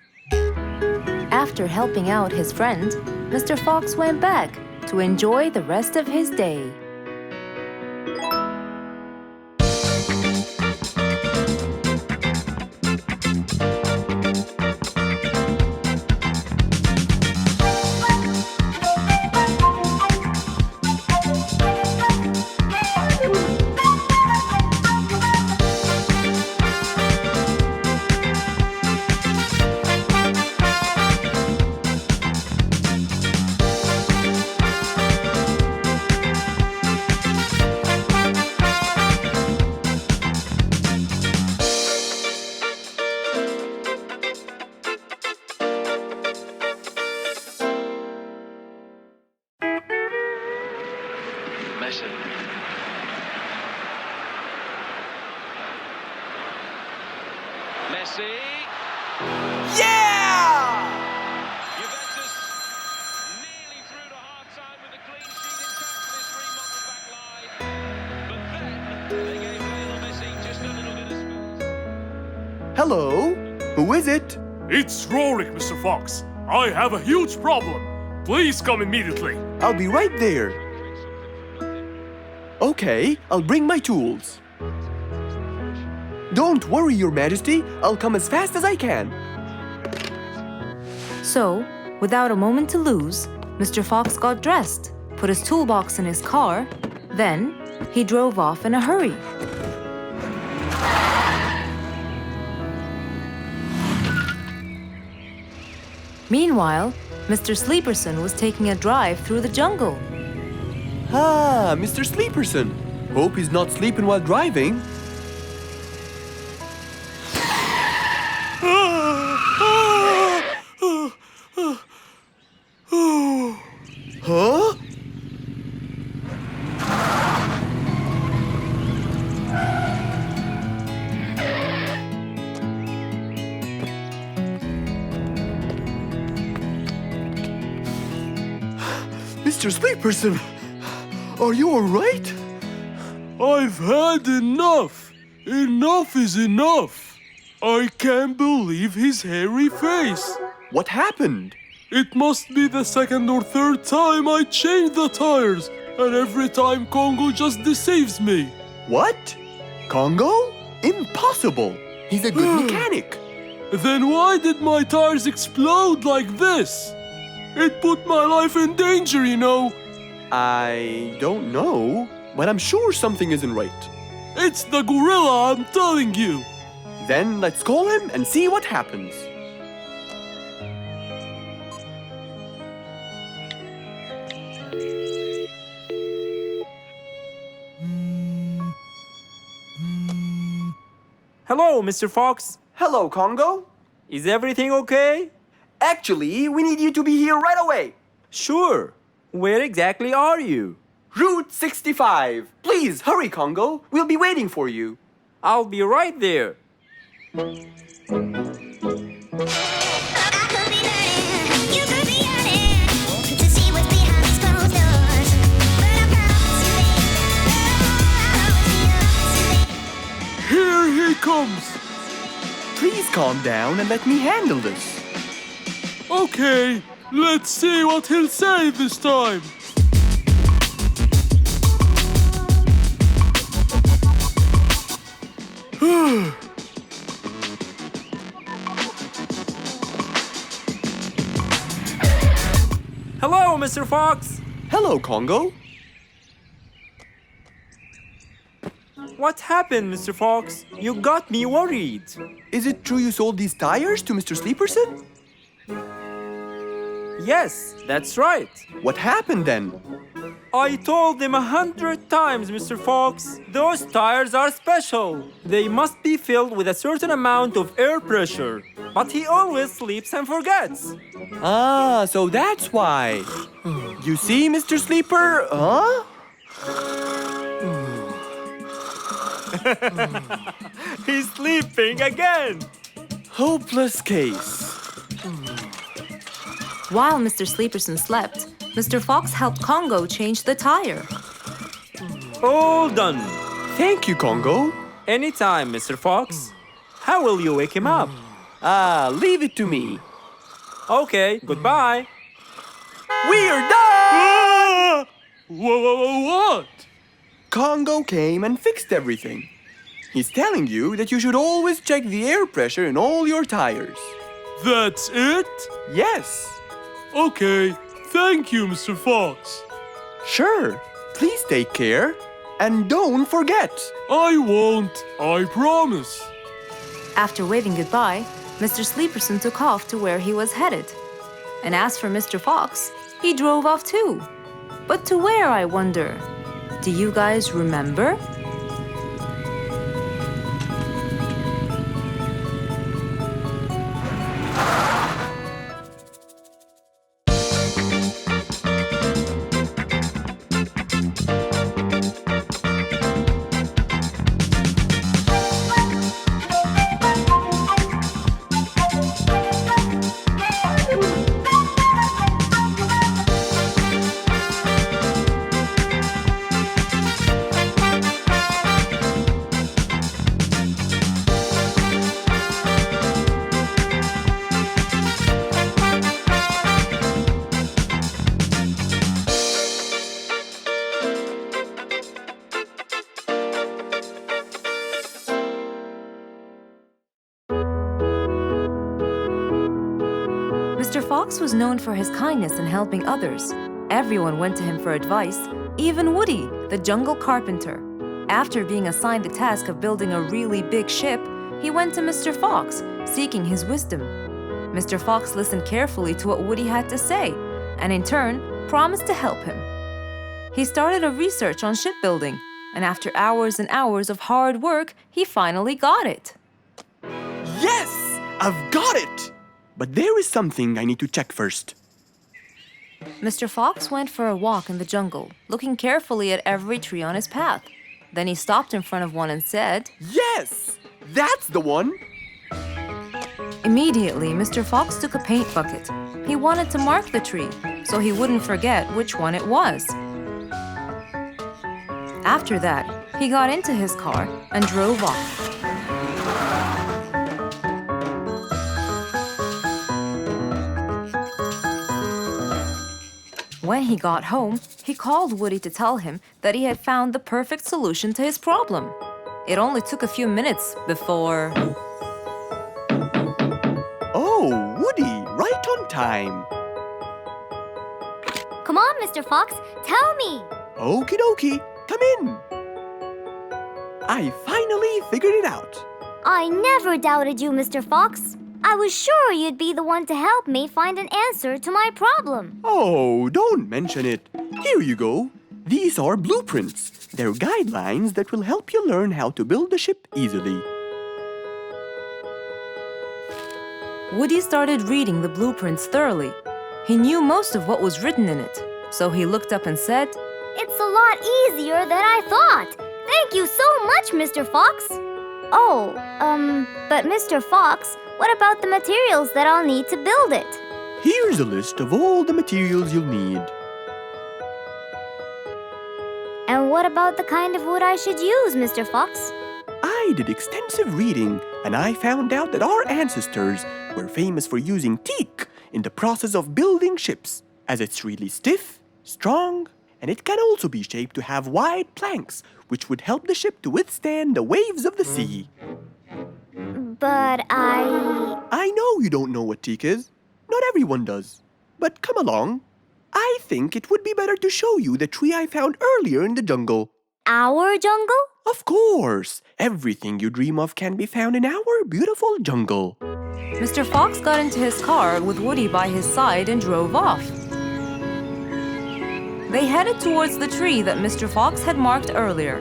After helping out his friend, Mr. Fox went back to enjoy the rest of his day. Messi. Yeah! Juventus nearly through to half-time with a clean sheet intact for this remodeled back line. But then they gave Lionel Messi just a little bit of space. Hello? Who is it? It's Rorik, Mr. Fox. I have a huge problem. Please come immediately. I'll be right there. Okay, I'll bring my tools. Don't worry, Your Majesty. I'll come as fast as I can. So, without a moment to lose, Mr. Fox got dressed, put his toolbox in his car, then he drove off in a hurry. Meanwhile, Mr. Sleeperson was taking a drive through the jungle. Ah, Mr. Sleeperson. Hope he's not sleeping while driving. Huh? Mr. Sleeperson, are you all right? I've had enough. Enough is enough. I can't believe his hairy face. What happened? It must be the second or third time I changed the tires, and every time Congo just deceives me. What? Congo? Impossible! He's a good mechanic. Then why did my tires explode like this? It put my life in danger, you know. I don't know, but I'm sure something isn't right. It's the gorilla, I'm telling you. Then let's call him and see what happens. Hello, Mr. Fox. Hello, Congo. Is everything okay? Actually, we need you to be here right away. Sure. Where exactly are you? Route 65. Please hurry, Congo. We'll be waiting for you. I'll be right there. Here he comes. Please calm down and let me handle this. Okay, let's see what he'll say this time. Hello, Mr. Fox. Hello, Congo. What happened, Mr. Fox? You got me worried. Is it true you sold these tires to Mr. Sleeperson? Yes, that's right. What happened then? I told him 100 times, Mr. Fox. Those tires are special. They must be filled with a certain amount of air pressure. But he always sleeps and forgets. Ah, so that's why. You see, Mr. Sleeper? Huh? He's sleeping again. Hopeless case. While Mr. Sleeperson slept, Mr. Fox helped Congo change the tire. All done. Thank you, Congo. Anytime, Mr. Fox. How will you wake him up? Ah, leave it to me. Okay, goodbye. We're done! Ah! What? Congo came and fixed everything. He's telling you that you should always check the air pressure in all your tires. That's it? Yes. Okay, thank you, Mr. Fox. Sure. Please take care. And don't forget. I won't, I promise. After waving goodbye, Mr. Sleeperson took off to where he was headed. And as for Mr. Fox, he drove off too. But to where, I wonder? Do you guys remember? Mr. Fox was known for his kindness in helping others. Everyone went to him for advice, even Woody, the jungle carpenter. After being assigned the task of building a really big ship, he went to Mr. Fox, seeking his wisdom. Mr. Fox listened carefully to what Woody had to say, and in turn, promised to help him. He started a research on shipbuilding, and after hours and hours of hard work, he finally got it. Yes! I've got it! But there is something I need to check first. Mr. Fox went for a walk in the jungle, looking carefully at every tree on his path. Then he stopped in front of one and said, Yes! That's the one! Immediately, Mr. Fox took a paint bucket. He wanted to mark the tree, so he wouldn't forget which one it was. After that, he got into his car and drove off. When he got home, he called Woody to tell him that he had found the perfect solution to his problem. It only took a few minutes before... Oh, Woody, right on time. Come on, Mr. Fox, tell me. Okie dokie, come in. I finally figured it out. I never doubted you, Mr. Fox. I was sure you'd be the one to help me find an answer to my problem. Oh, don't mention it. Here you go. These are blueprints. They're guidelines that will help you learn how to build the ship easily. Woody started reading the blueprints thoroughly. He knew most of what was written in it, so he looked up and said, It's a lot easier than I thought. Thank you so much, Mr. Fox. Oh, but Mr. Fox, what about the materials that I'll need to build it? Here's a list of all the materials you'll need. And what about the kind of wood I should use, Mr. Fox? I did extensive reading, and I found out that our ancestors were famous for using teak in the process of building ships, as it's really stiff, strong, and it can also be shaped to have wide planks, which would help the ship to withstand the waves of the sea. But I know you don't know what teak is. Not everyone does. But come along. I think it would be better to show you the tree I found earlier in the jungle. Our jungle? Of course! Everything you dream of can be found in our beautiful jungle. Mr. Fox got into his car with Woody by his side and drove off. They headed towards the tree that Mr. Fox had marked earlier.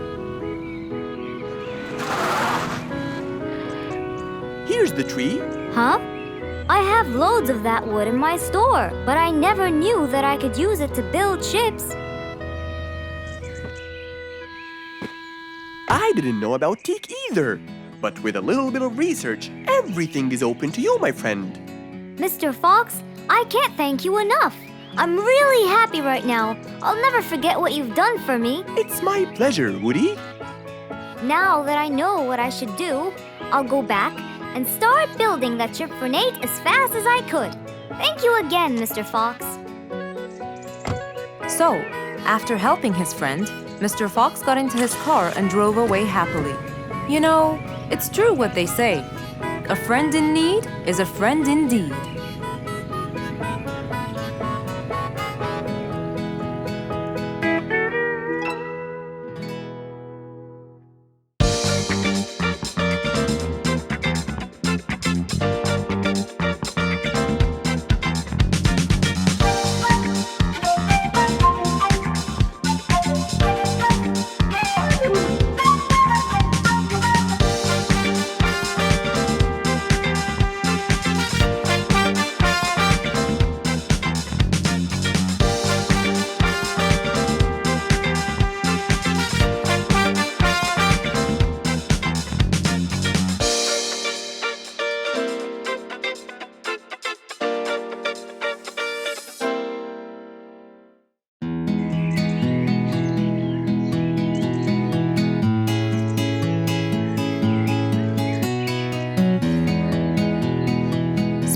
Here's the tree. Huh? I have loads of that wood in my store, but I never knew that I could use it to build ships. I didn't know about teak either. But with a little bit of research, everything is open to you, my friend. Mr. Fox, I can't thank you enough. I'm really happy right now. I'll never forget what you've done for me. It's my pleasure, Woody. Now that I know what I should do, I'll go back and start building that ship for Nate as fast as I could. Thank you again, Mr. Fox. So, after helping his friend, Mr. Fox got into his car and drove away happily. You know, it's true what they say. A friend in need is a friend indeed.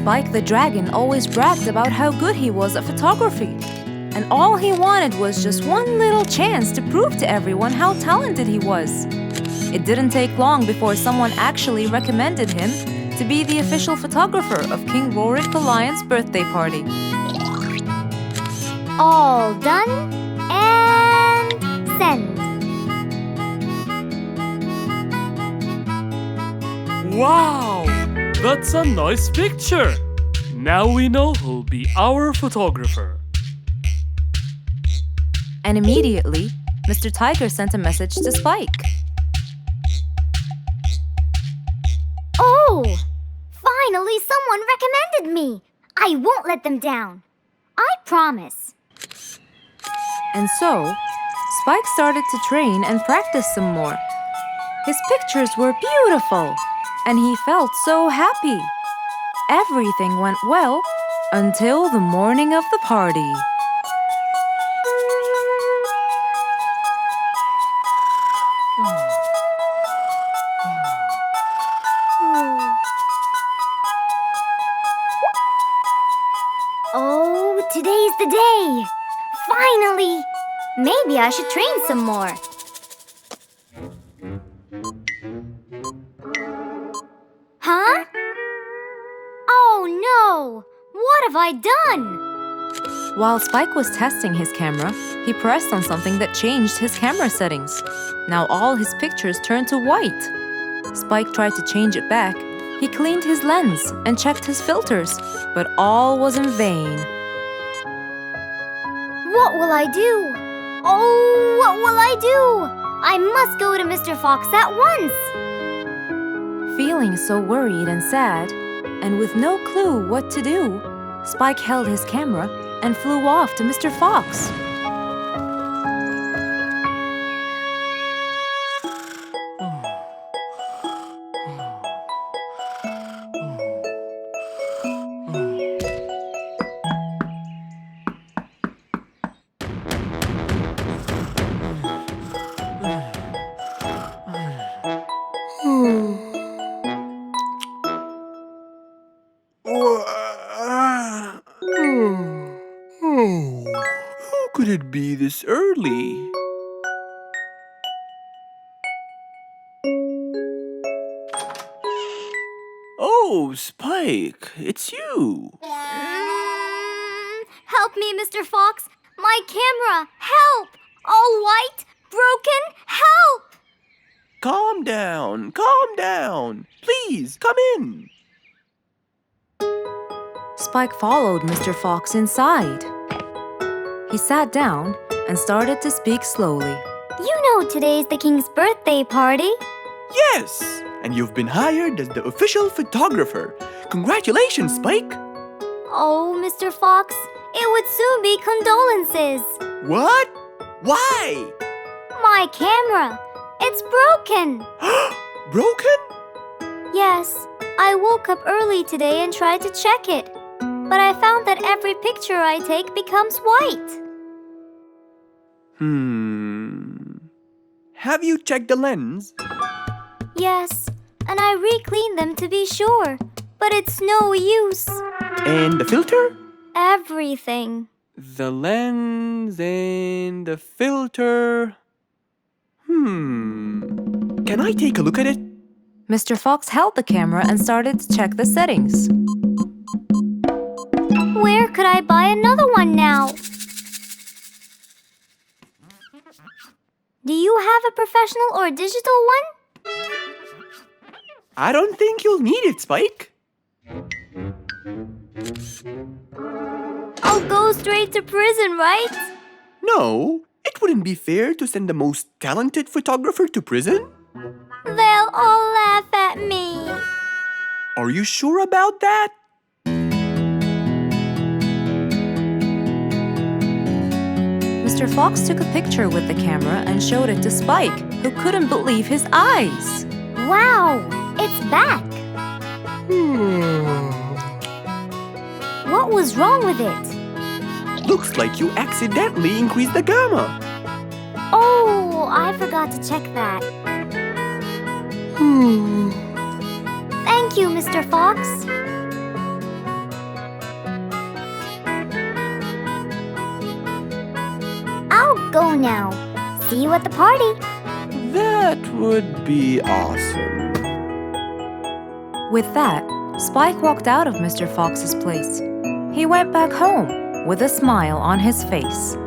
Spike the Dragon always bragged about how good he was at photography. And all he wanted was just one little chance to prove to everyone how talented he was. It didn't take long before someone actually recommended him to be the official photographer of King Rorik the Lion's birthday party. All done and send. Wow! That's a nice picture! Now we know who'll be our photographer. And immediately, Mr. Tiger sent a message to Spike. Oh! Finally, someone recommended me! I won't let them down. I promise. And so, Spike started to train and practice some more. His pictures were beautiful, and he felt so happy. Everything went well until the morning of the party. Oh, today's the day! Finally! Maybe I should train some more. Huh? Oh no! What have I done? While Spike was testing his camera, he pressed on something that changed his camera settings. Now all his pictures turned to white. Spike tried to change it back. He cleaned his lens and checked his filters, but all was in vain. What will I do? Oh, what will I do? I must go to Mr. Fox at once. Feeling so worried and sad, and with no clue what to do, Spike held his camera and flew off to Mr. Fox. Who could it be this early? Oh, Spike, it's you. Help me, Mr. Fox. My camera. Help! All white, broken. Help! Calm down. Please, come in. Spike followed Mr. Fox inside. He sat down and started to speak slowly. You know today's the king's birthday party. Yes, and you've been hired as the official photographer. Congratulations, Spike. Oh, Mr. Fox, it would soon be condolences. What? Why? My camera. It's broken. Broken? Yes, I woke up early today and tried to check it. But I found that every picture I take becomes white. Have you checked the lens? Yes, and I re-cleaned them to be sure. But it's no use. And the filter? Everything. The lens and the filter. Can I take a look at it? Mr. Fox held the camera and started to check the settings. Where could I buy another one now? Do you have a professional or digital one? I don't think you'll need it, Spike. I'll go straight to prison, right? No, it wouldn't be fair to send the most talented photographer to prison. They'll all laugh at me. Are you sure about that? Mr. Fox took a picture with the camera and showed it to Spike, who couldn't believe his eyes. Wow, it's back. What was wrong with it? Looks like you accidentally increased the gamma. Oh, I forgot to check that. Thank you, Mr. Fox. I'll go now. See you at the party. That would be awesome. With that, Spike walked out of Mr. Fox's place. He went back home with a smile on his face.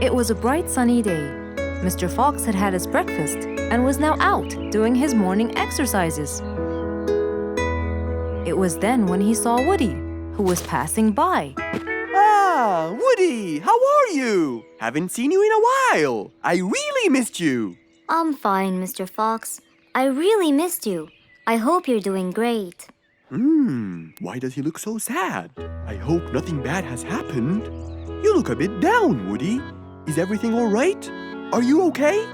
It was a bright sunny day. Mr. Fox had had his breakfast and was now out doing his morning exercises. It was then when he saw Woody, who was passing by. Ah, Woody, how are you? Haven't seen you in a while. I really missed you. I'm fine, Mr. Fox. I really missed you. I hope you're doing great. Why does he look so sad? I hope nothing bad has happened. You look a bit down, Woody. Is everything all right? Are you okay?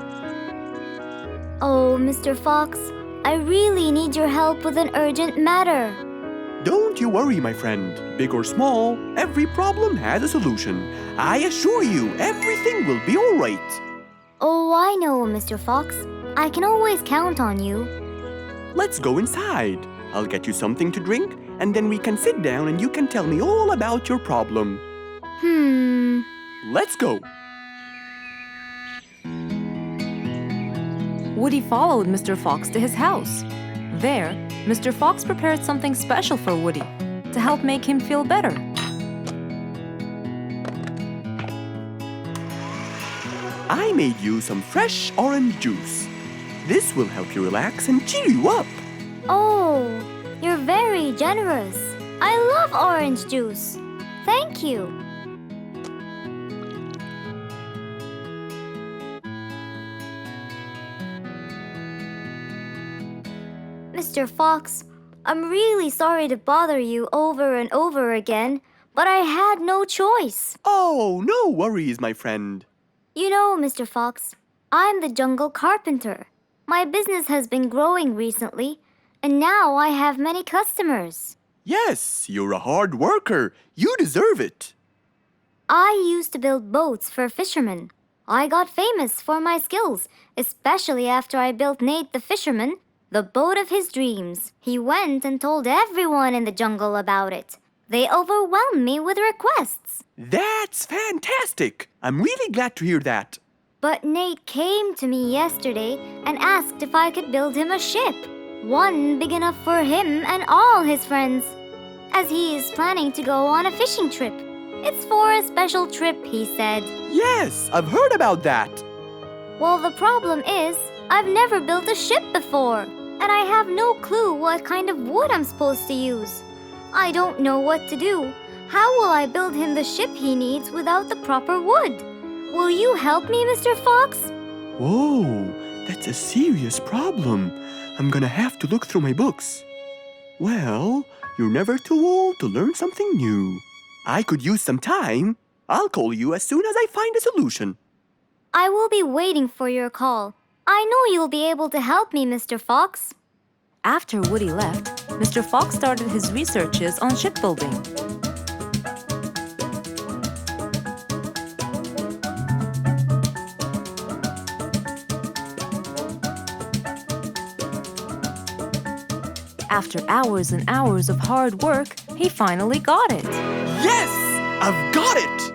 Oh, Mr. Fox, I really need your help with an urgent matter. Don't you worry, my friend. Big or small, every problem has a solution. I assure you, everything will be all right. Oh, I know, Mr. Fox. I can always count on you. Let's go inside. I'll get you something to drink, and then we can sit down and you can tell me all about your problem. Let's go. Woody followed Mr. Fox to his house. There, Mr. Fox prepared something special for Woody to help make him feel better. I made you some fresh orange juice. This will help you relax and cheer you up. Oh, you're very generous. I love orange juice. Thank you. Mr. Fox, I'm really sorry to bother you over and over again, but I had no choice. Oh, no worries, my friend. You know, Mr. Fox, I'm the jungle carpenter. My business has been growing recently, and now I have many customers. Yes, you're a hard worker. You deserve it. I used to build boats for fishermen. I got famous for my skills, especially after I built Nate the fisherman the boat of his dreams. He went and told everyone in the jungle about it. They overwhelmed me with requests. That's fantastic. I'm really glad to hear that. But Nate came to me yesterday and asked if I could build him a ship. One big enough for him and all his friends, as he is planning to go on a fishing trip. It's for a special trip, he said. Yes, I've heard about that. Well, the problem is, I've never built a ship before, and I have no clue what kind of wood I'm supposed to use. I don't know what to do. How will I build him the ship he needs without the proper wood? Will you help me, Mr. Fox? Whoa, that's a serious problem. I'm gonna have to look through my books. Well, you're never too old to learn something new. I could use some time. I'll call you as soon as I find a solution. I will be waiting for your call. I know you'll be able to help me, Mr. Fox. After Woody left, Mr. Fox started his researches on shipbuilding. After hours and hours of hard work, he finally got it. Yes! I've got it!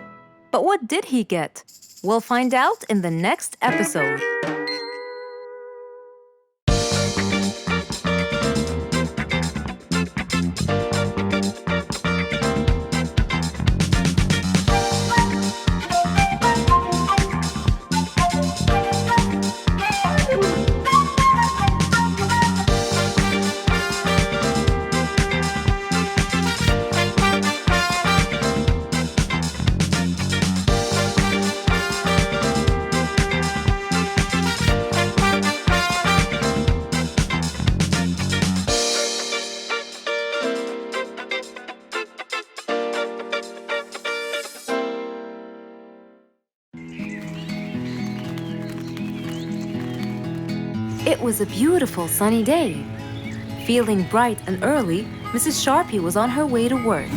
But what did he get? We'll find out in the next episode. It was a beautiful sunny day. Feeling bright and early, Mrs. Sharpie was on her way to work.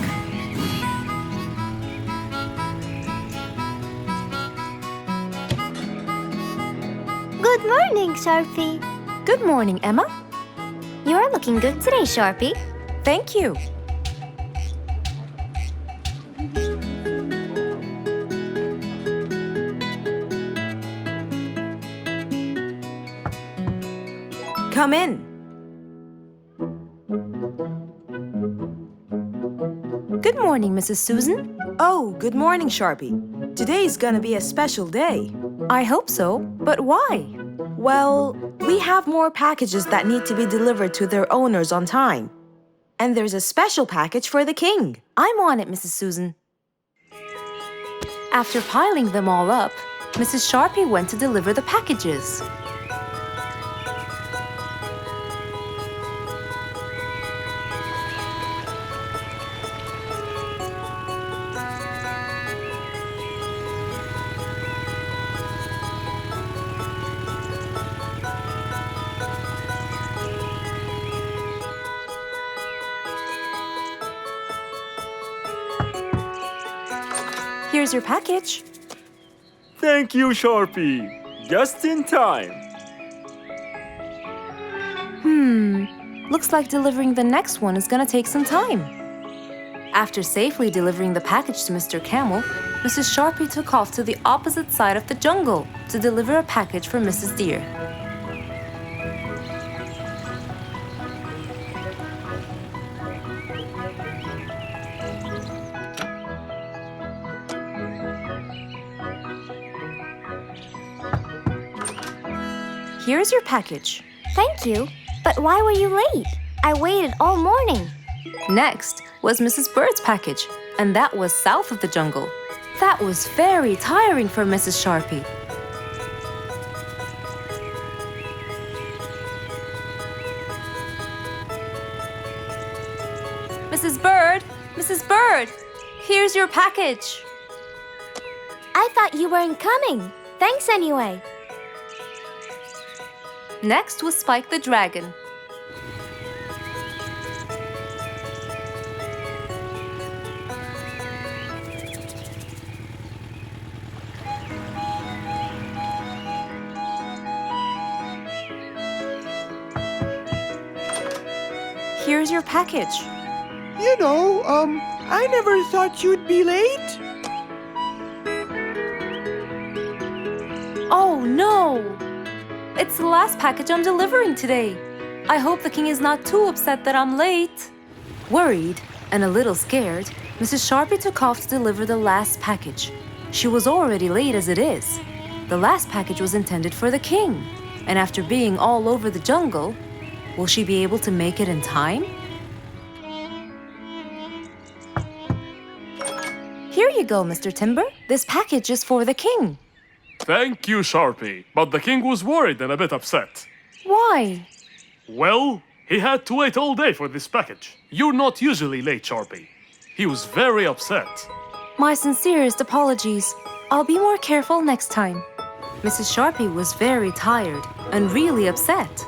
Good morning, Sharpie. Good morning, Emma. You're looking good today, Sharpie. Thank you. Come in. Good morning, Mrs. Susan. Oh, good morning, Sharpie. Today's gonna be a special day. I hope so, but why? Well, we have more packages that need to be delivered to their owners on time. And there's a special package for the king. I'm on it, Mrs. Susan. After piling them all up, Mrs. Sharpie went to deliver the packages. Here's your package. Thank you, Sharpie. Just in time. Looks like delivering the next one is gonna take some time. After safely delivering the package to Mr. Camel, Mrs. Sharpie took off to the opposite side of the jungle to deliver a package for Mrs. Deer. Here's your package. Thank you. But why were you late? I waited all morning. Next was Mrs. Bird's package, and that was south of the jungle. That was very tiring for Mrs. Sharpie. Mrs. Bird! Mrs. Bird! Here's your package. I thought you weren't coming. Thanks anyway. Next was Spike the Dragon. Here's your package. I never thought you'd be late. Oh no! It's the last package I'm delivering today. I hope the king is not too upset that I'm late. Worried and a little scared, Mrs. Sharpie took off to deliver the last package. She was already late as it is. The last package was intended for the king, and after being all over the jungle, will she be able to make it in time? Here you go, Mr. Timber. This package is for the king. Thank you, Sharpie. But the king was worried and a bit upset. Why? Well, he had to wait all day for this package. You're not usually late, Sharpie. He was very upset. My sincerest apologies. I'll be more careful next time. Mrs. Sharpie was very tired and really upset.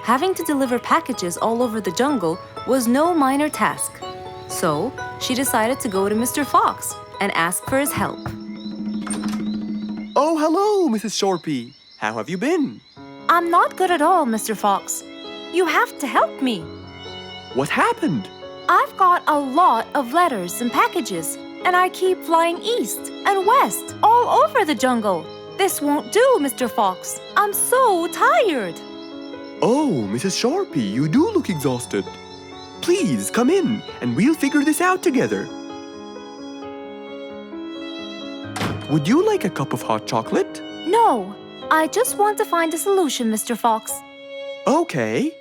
Having to deliver packages all over the jungle was no minor task. So, she decided to go to Mr. Fox and ask for his help. Oh, hello, Mrs. Sharpie. How have you been? I'm not good at all, Mr. Fox. You have to help me. What happened? I've got a lot of letters and packages, and I keep flying east and west all over the jungle. This won't do, Mr. Fox. I'm so tired. Oh, Mrs. Sharpie, you do look exhausted. Please come in and we'll figure this out together. Would you like a cup of hot chocolate? No, I just want to find a solution, Mr. Fox. Okay.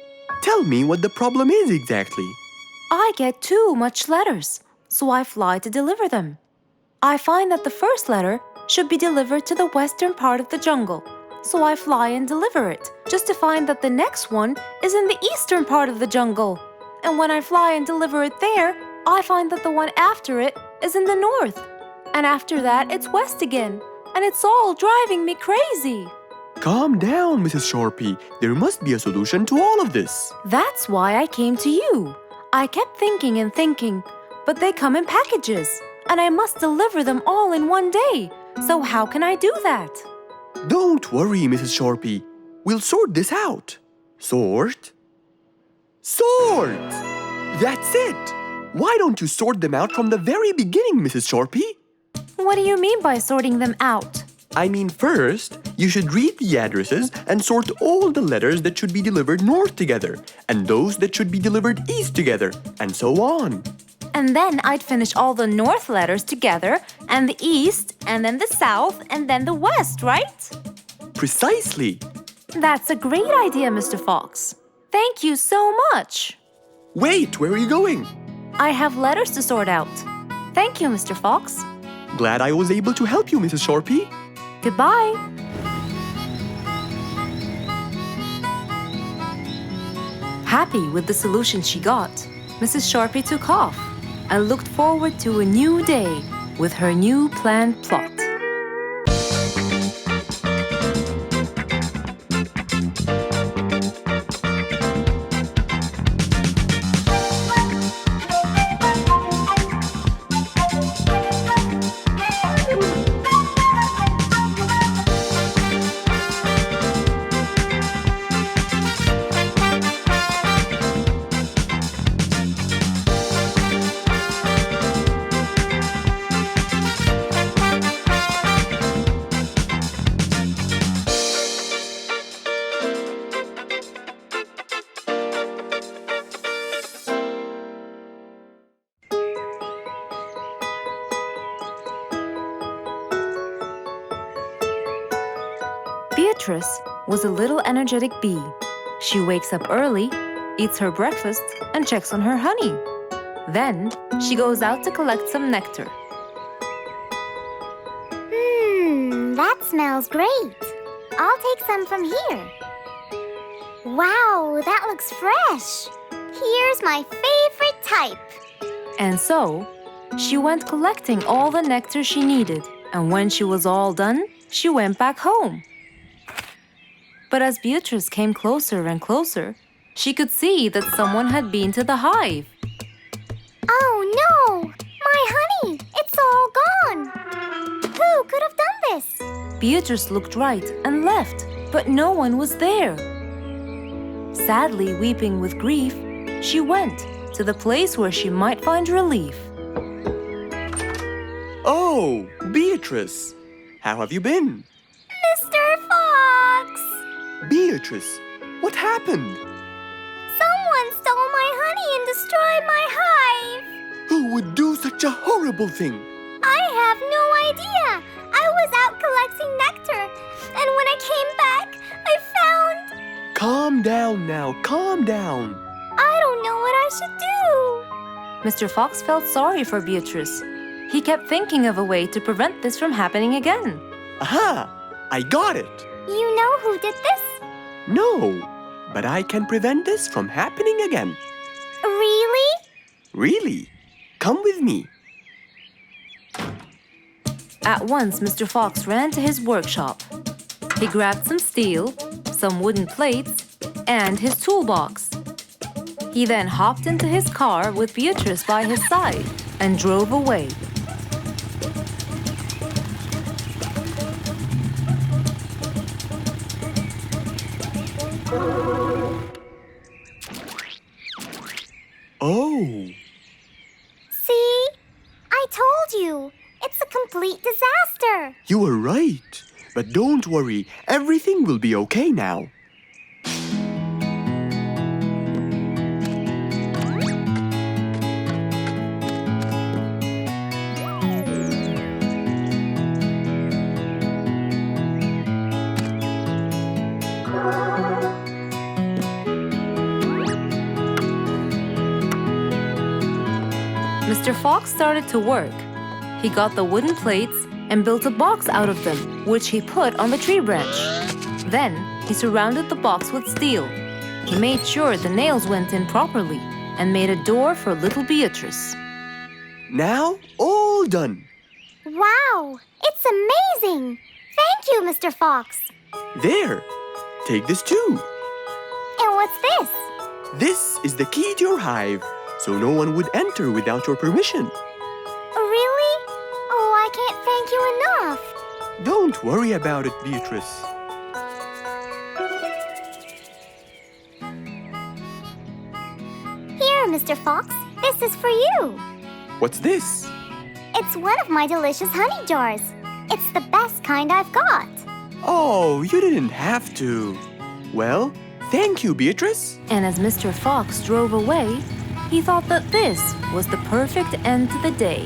Tell me what the problem is exactly. I get too much letters, so I fly to deliver them. I find that the first letter should be delivered to the western part of the jungle, so I fly and deliver it, just to find that the next one is in the eastern part of the jungle. And when I fly and deliver it there, I find that the one after it is in the north. And after that, it's west again. And it's all driving me crazy. Calm down, Mrs. Sharpie. There must be a solution to all of this. That's why I came to you. I kept thinking and thinking, but they come in packages, and I must deliver them all in one day. So how can I do that? Don't worry, Mrs. Sharpie. We'll sort this out. Sort? Sort! That's it! Why don't you sort them out from the very beginning, Mrs. Sharpie? What do you mean by sorting them out? I mean, first, you should read the addresses and sort all the letters that should be delivered north together, and those that should be delivered east together, and so on. And then I'd finish all the north letters together, and the east, and then the south, and then the west, right? Precisely. That's a great idea, Mr. Fox. Thank you so much. Wait, where are you going? I have letters to sort out. Thank you, Mr. Fox. Glad I was able to help you, Mrs. Sharpie. Goodbye. Happy with the solution she got, Mrs. Sharpie took off and looked forward to a new day with her new planned plot. Beatrice was a little energetic bee. She wakes up early, eats her breakfast, and checks on her honey. Then she goes out to collect some nectar. That smells great. I'll take some from here. Wow, that looks fresh. Here's my favorite type. And so, she went collecting all the nectar she needed, and when she was all done, she went back home. But as Beatrice came closer and closer, she could see that someone had been to the hive. Oh no! My honey! It's all gone! Who could have done this? Beatrice looked right and left, but no one was there. Sadly weeping with grief, she went to the place where she might find relief. Oh, Beatrice. How have you been? Mr. Fox! Beatrice, what happened? Someone stole my honey and destroyed my hive! Who would do such a horrible thing? I have no idea! I was out collecting nectar, and when I came back, I found... Calm down now, calm down. I don't know what I should do! Mr. Fox felt sorry for Beatrice. He kept thinking of a way to prevent this from happening again. Aha! I got it! You know who did this? No, but I can prevent this from happening again. Really? Really? Come with me. At once, Mr. Fox ran to his workshop. He grabbed some steel, some wooden plates, and his toolbox. He then hopped into his car with Beatrice by his side and drove away. Oh, See? I told you. It's a complete disaster. you were right. But don't worry, everything will be okay now. Mr. Fox started to work. He got the wooden plates and built a box out of them, which he put on the tree branch. Then he surrounded the box with steel. He made sure the nails went in properly and made a door for little Beatrice. Now, all done. Wow! It's amazing! Thank you, Mr. Fox. There, take this too. And what's this? This is the key to your hive, so no one would enter without your permission. Really? Oh, I can't thank you enough. Don't worry about it, Beatrice. Here, Mr. Fox. This is for you. What's this? It's one of my delicious honey jars. It's the best kind I've got. Oh, you didn't have to. Well, thank you, Beatrice. And as Mr. Fox drove away, he thought that this was the perfect end to the day.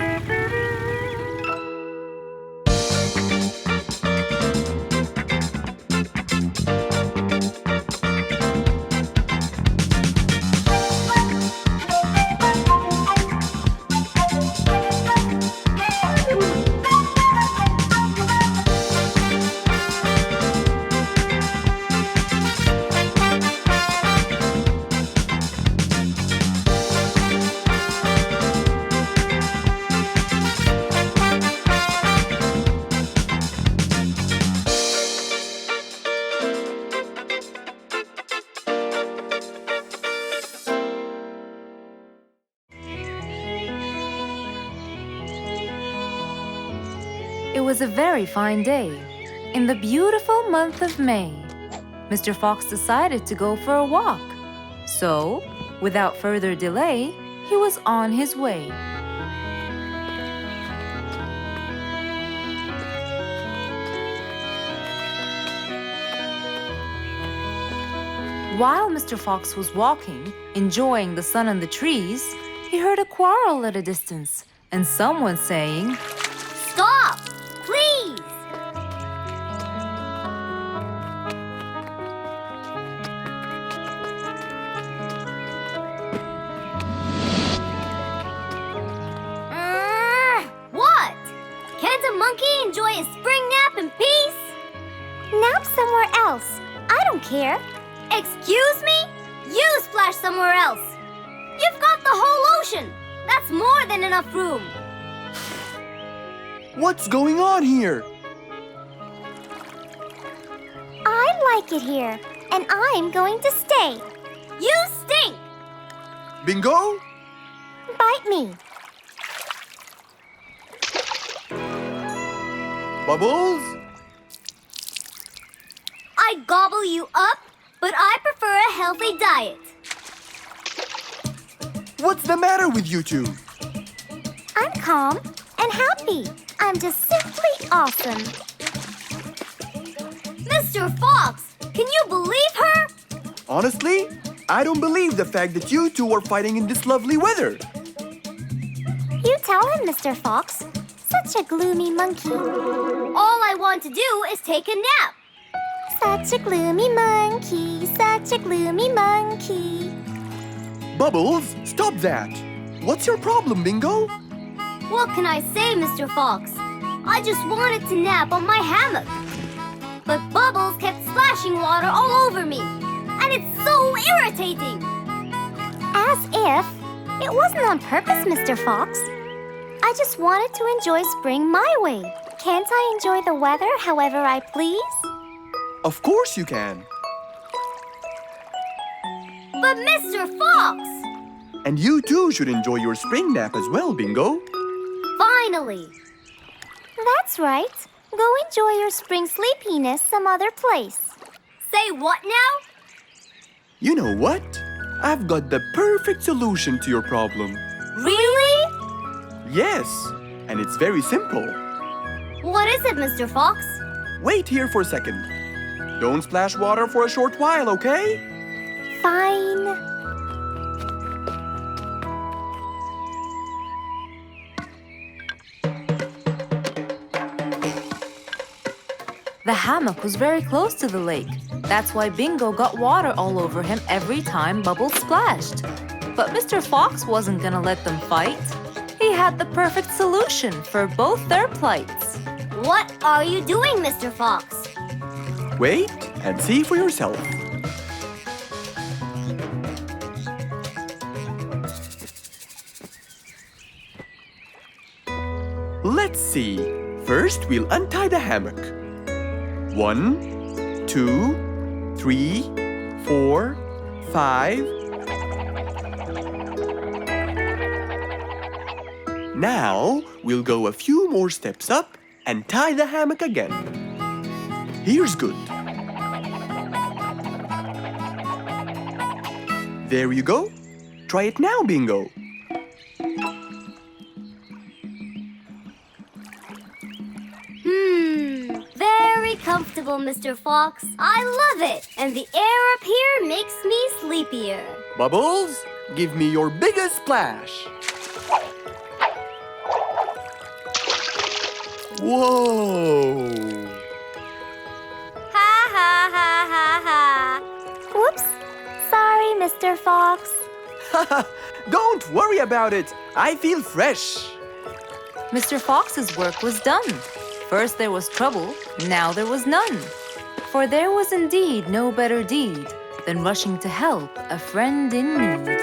It was a very fine day, in the beautiful month of May. Mr. Fox decided to go for a walk. So, without further delay, he was on his way. While Mr. Fox was walking, enjoying the sun and the trees, he heard a quarrel at a distance and someone saying, Stop! Please! What? Can't a monkey enjoy a spring nap in peace? Nap somewhere else. I don't care. Excuse me? You splash somewhere else. You've got the whole ocean. That's more than enough room. What's going on here? I like it here, and I'm going to stay. You stink! Bingo? Bite me. Bubbles? I gobble you up, but I prefer a healthy diet. What's the matter with you two? I'm calm and happy. I'm just simply awesome. Mr. Fox, can you believe her? Honestly, I don't believe the fact that you two are fighting in this lovely weather. You tell him, Mr. Fox. Such a gloomy monkey. All I want to do is take a nap. Such a gloomy monkey, such a gloomy monkey. Bubbles, stop that. What's your problem, Bingo? What can I say, Mr. Fox? I just wanted to nap on my hammock. But Bubbles kept splashing water all over me. And it's so irritating. As if it wasn't on purpose, Mr. Fox. I just wanted to enjoy spring my way. Can't I enjoy the weather however I please? Of course you can. But Mr. Fox! And you too should enjoy your spring nap as well, Bingo. Finally! That's right. Go enjoy your spring sleepiness some other place. Say what now? You know what? I've got the perfect solution to your problem. Really? Yes, and it's very simple. What is it, Mr. Fox? Wait here for a second. Don't splash water for a short while, okay? Fine. The hammock was very close to the lake. That's why Bingo got water all over him every time Bubbles splashed. But Mr. Fox wasn't gonna let them fight. He had the perfect solution for both their plights. What are you doing, Mr. Fox? Wait and see for yourself. Let's see. First, we'll untie the hammock. 1, 2, 3, 4, 5. Now, we'll go a few more steps up and tie the hammock again. Here's good. There you go. Try it now, Bingo. Very comfortable, Mr. Fox. I love it. And the air up here makes me sleepier. Bubbles, give me your biggest splash. Whoa! Ha ha ha ha ha. Whoops. Sorry, Mr. Fox. Don't worry about it. I feel fresh. Mr. Fox's work was done. First there was trouble, now there was none. For there was indeed no better deed than rushing to help a friend in need.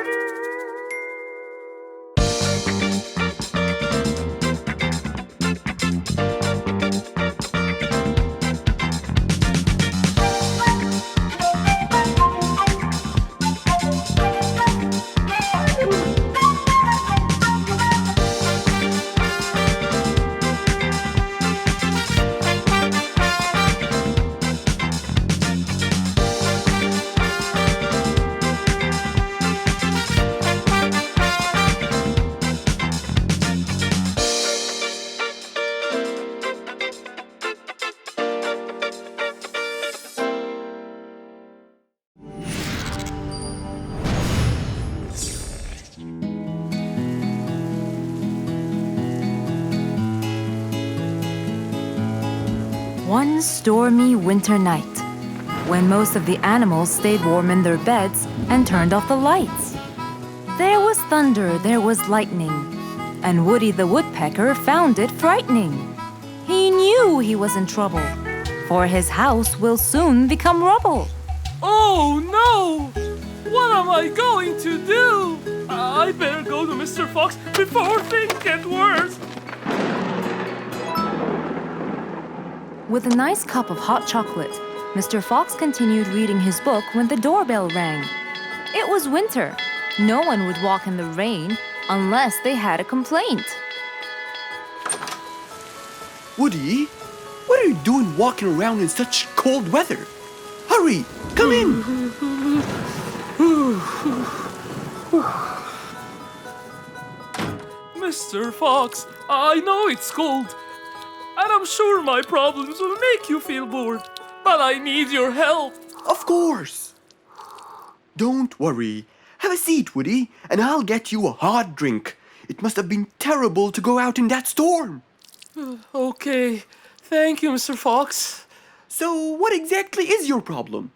one stormy winter night, when most of the animals stayed warm in their beds and turned off the lights. There was thunder, there was lightning, and Woody the Woodpecker found it frightening. He knew he was in trouble, for his house will soon become rubble. Oh no! What am I going to do? I better go to Mr. Fox before things get worse. With a nice cup of hot chocolate, Mr. Fox continued reading his book when the doorbell rang. It was winter. No one would walk in the rain unless they had a complaint. Woody, what are you doing walking around in such cold weather? Hurry, come in. Mr. Fox, I know it's cold, and I'm sure my problems will make you feel bored, but I need your help. Of course. Don't worry. Have a seat, Woody, and I'll get you a hot drink. It must have been terrible to go out in that storm. Okay, thank you, Mr. Fox. So, what exactly is your problem?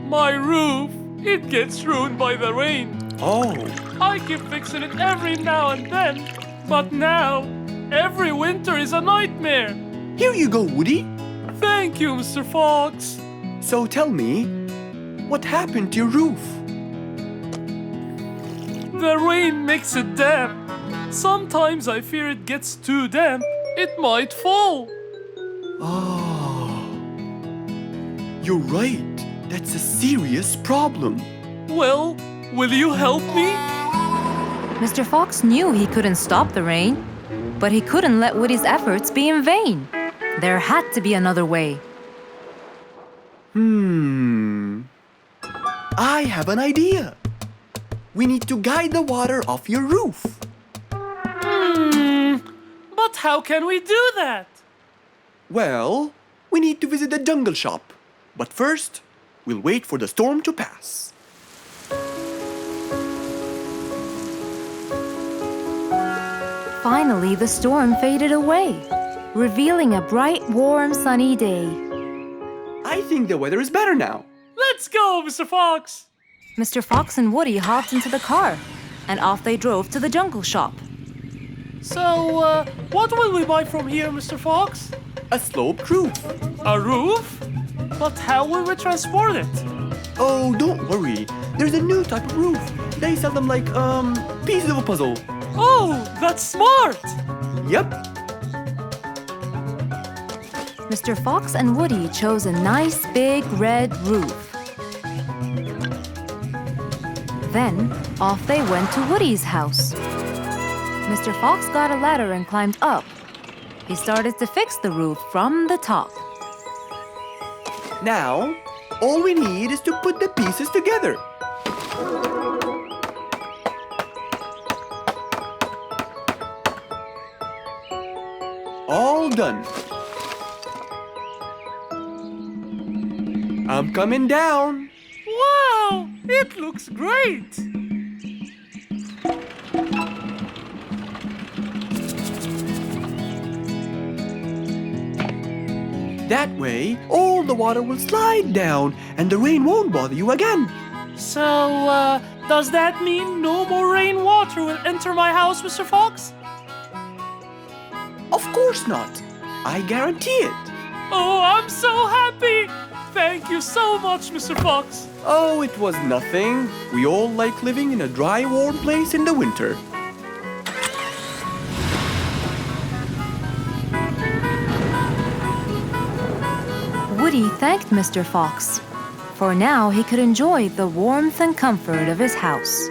My roof, it gets ruined by the rain. Oh, I keep fixing it every now and then, but now, every winter is a nightmare. here you go, Woody. Thank you, Mr. Fox. So tell me, what happened to your roof? The rain makes it damp. Sometimes I fear it gets too damp. It might fall. Oh, you're right. That's a serious problem. Well, will you help me? Mr. Fox knew he couldn't stop the rain, but he couldn't let Woody's efforts be in vain. There had to be another way. I have an idea. We need to guide the water off your roof. But how can we do that? Well, we need to visit the jungle shop. But first, we'll wait for the storm to pass. Finally, the storm faded away, revealing a bright, warm, sunny day. I think the weather is better now. Let's go, Mr. Fox. Mr. Fox and Woody hopped into the car, and off they drove to the jungle shop. So, what will we buy from here, Mr. Fox? A sloped roof. A roof? But how will we transport it? Oh, don't worry. There's a new type of roof. They sell them like, pieces of a puzzle. Oh, that's smart! Yep. Mr. Fox and Woody chose a nice big red roof. Then, off they went to Woody's house. Mr. Fox got a ladder and climbed up. He started to fix the roof from the top. Now, all we need is to put the pieces together. All done. I'm coming down. Wow, it looks great! That way, all the water will slide down and the rain won't bother you again. So, does that mean no more rainwater will enter my house, Mr. Fox? Of course not. I guarantee it. Oh, I'm so happy! Thank you so much, Mr. Fox. Oh, it was nothing. We all like living in a dry, warm place in the winter. Woody thanked Mr. Fox, for now he could enjoy the warmth and comfort of his house.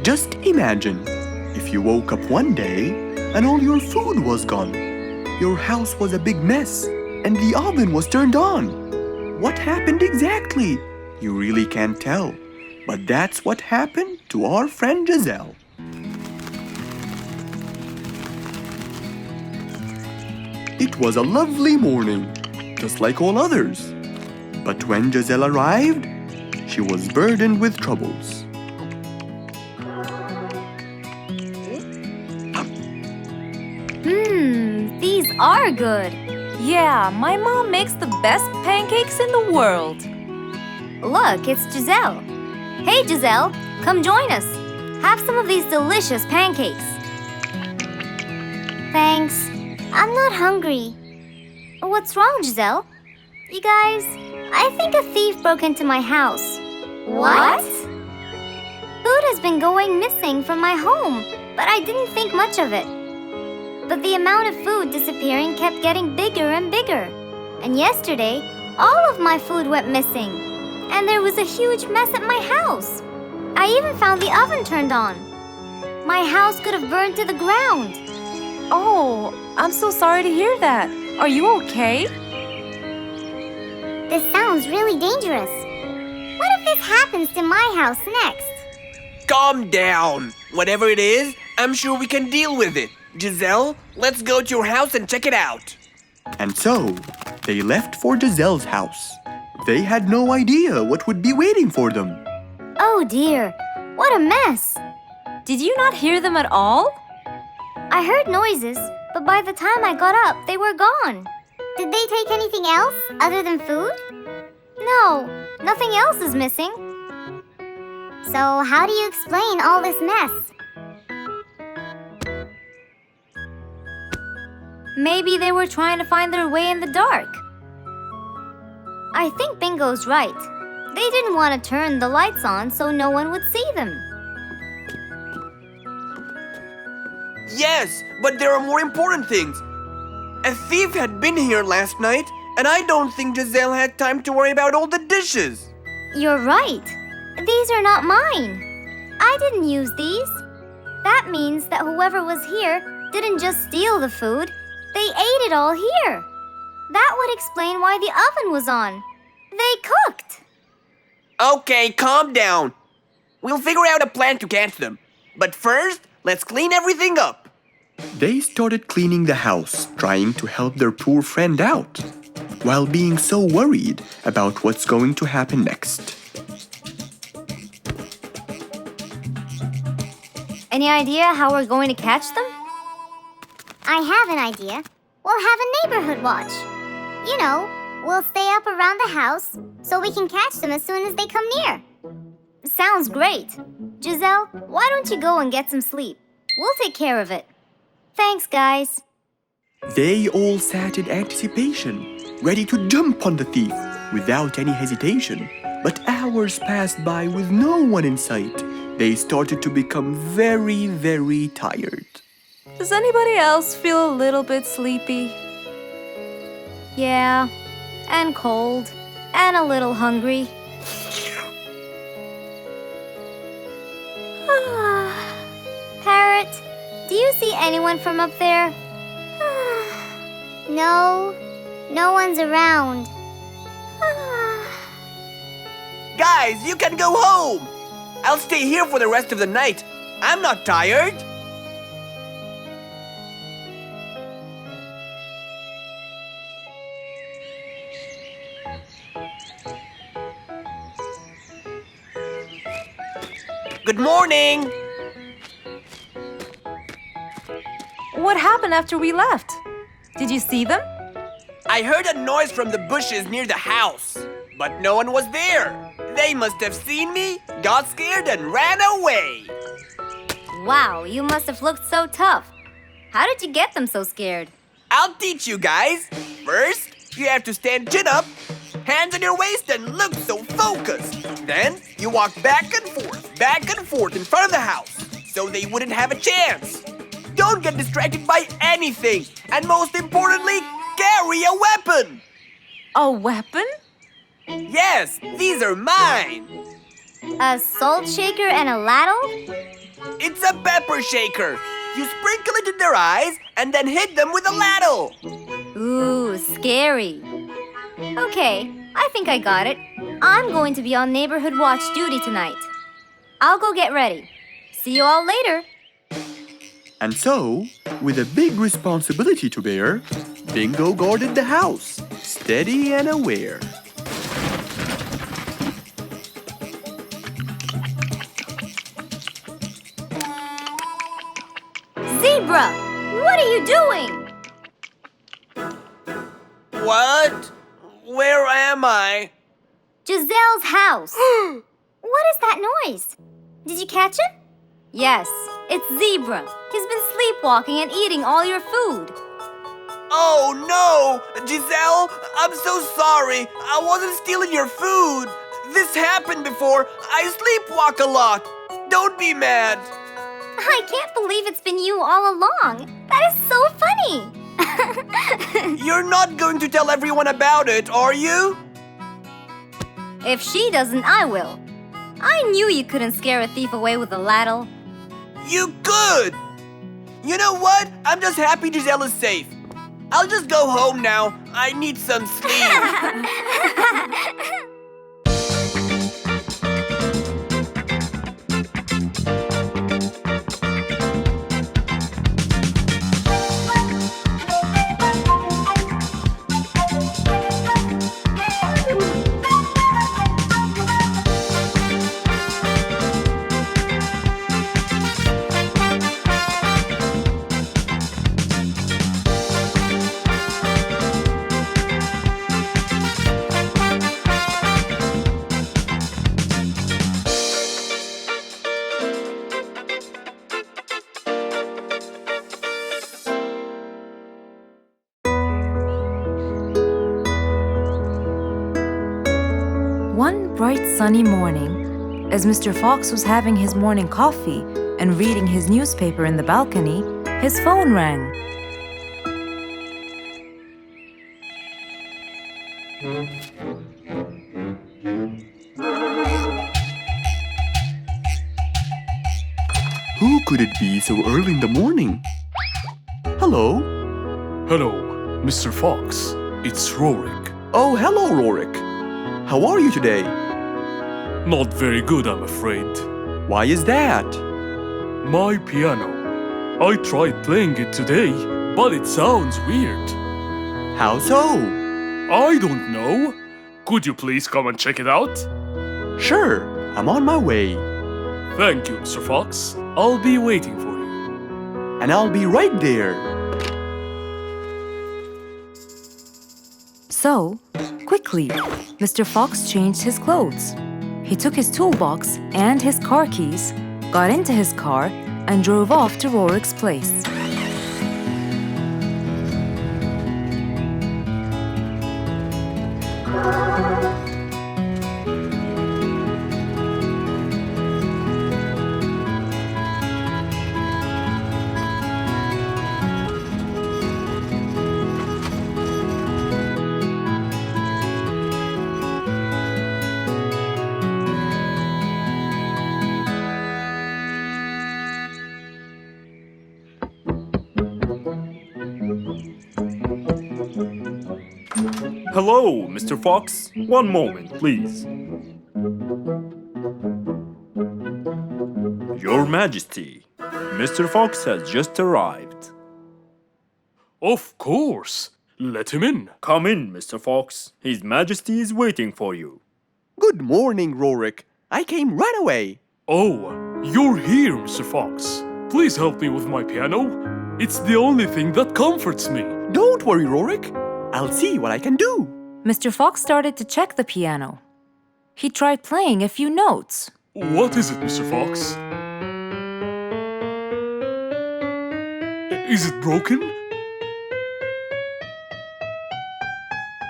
Just imagine if you woke up one day and all your food was gone. Your house was a big mess and the oven was turned on. What happened exactly? You really can't tell. But that's what happened to our friend Giselle. It was a lovely morning, just like all others. But when Giselle arrived, she was burdened with troubles. These are good. Yeah, my mom makes the best pancakes in the world. Look, it's Giselle. Hey, Giselle, come join us. Have some of these delicious pancakes. Thanks. I'm not hungry. What's wrong, Giselle? You guys, I think a thief broke into my house. What? Food has been going missing from my home, but I didn't think much of it. But the amount of food disappearing kept getting bigger and bigger. And yesterday, all of my food went missing. And there was a huge mess at my house. I even found the oven turned on. My house could have burned to the ground. Oh, I'm so sorry to hear that. Are you okay? This sounds really dangerous. What if this happens to my house next? Calm down. Whatever it is, I'm sure we can deal with it. Giselle, let's go to your house and check it out. And so, they left for Giselle's house. They had no idea what would be waiting for them. Oh dear, what a mess. Did you not hear them at all? I heard noises, but by the time I got up, they were gone. Did they take anything else other than food? No, nothing else is missing. So how do you explain all this mess? Maybe they were trying to find their way in the dark. I think Bingo's right. They didn't want to turn the lights on so no one would see them. Yes, but there are more important things. A thief had been here last night, and I don't think Giselle had time to worry about all the dishes. You're right. These are not mine. I didn't use these. That means that whoever was here didn't just steal the food. They ate it all here. That would explain why the oven was on. They cooked. Okay, calm down. We'll figure out a plan to catch them. But first, let's clean everything up. They started cleaning the house, trying to help their poor friend out, while being so worried about what's going to happen next. Any idea how we're going to catch them? I have an idea. We'll have a neighborhood watch. You know, we'll stay up around the house so we can catch them as soon as they come near. Sounds great. Giselle, why don't you go and get some sleep? We'll take care of it. Thanks, guys. They all sat in anticipation, ready to jump on the thief without any hesitation. But hours passed by with no one in sight. They started to become very, very tired. Does anybody else feel a little bit sleepy? Yeah, and cold, and a little hungry. Parrot, do you see anyone from up there? No, no one's around. Guys, you can go home. I'll stay here for the rest of the night. I'm not tired. Good morning. What happened after we left? Did you see them? I heard a noise from the bushes near the house, but no one was there. They must have seen me, got scared, and ran away. Wow, you must have looked so tough. How did you get them so scared? I'll teach you guys. First, you have to stand chin up, hands on your waist, and look so focused. Then, you walk back and forth in front of the house, so they wouldn't have a chance. Don't get distracted by anything, and most importantly, carry a weapon. A weapon? Yes, these are mine. A salt shaker and a ladle? It's a pepper shaker. You sprinkle it in their eyes and then hit them with a ladle. Ooh, scary. Okay, I think I got it. I'm going to be on neighborhood watch duty tonight. I'll go get ready. See you all later. And so, with a big responsibility to bear, Bingo guarded the house, steady and aware. Zebra, what are you doing? What? Where am I? Giselle's house. What is that noise? Did you catch it? Yes, it's Zebra. He's been sleepwalking and eating all your food. Oh no! Giselle, I'm so sorry. I wasn't stealing your food. This happened before. I sleepwalk a lot. Don't be mad. I can't believe it's been you all along. That is so funny. You're not going to tell everyone about it, are you? If she doesn't, I will. I knew you couldn't scare a thief away with a ladle. You could! You know what? I'm just happy Giselle is safe. I'll just go home now. I need some sleep. One bright sunny morning, as Mr. Fox was having his morning coffee and reading his newspaper in the balcony, his phone rang. Who could it be so early in the morning? Hello? Hello, Mr. Fox. It's Rorik. Oh, hello, Rorik. How are you today? Not very good, I'm afraid. Why is that? My piano. I tried playing it today, but it sounds weird. How so? I don't know. Could you please come and check it out? Sure, I'm on my way. Thank you, Mr. Fox. I'll be waiting for you. And I'll be right there. So, quickly, Mr. Fox changed his clothes. He took his toolbox and his car keys, got into his car, and drove off to Rorik's place. Hello, Mr. Fox. One moment, please. Your Majesty, Mr. Fox has just arrived. Of course. Let him in. Come in, Mr. Fox. His Majesty is waiting for you. Good morning, Rorik. I came right away. Oh, you're here, Mr. Fox. Please help me with my piano. It's the only thing that comforts me. Don't worry, Rorik. I'll see what I can do. Mr. Fox started to check the piano. He tried playing a few notes. What is it, Mr. Fox? Is it broken?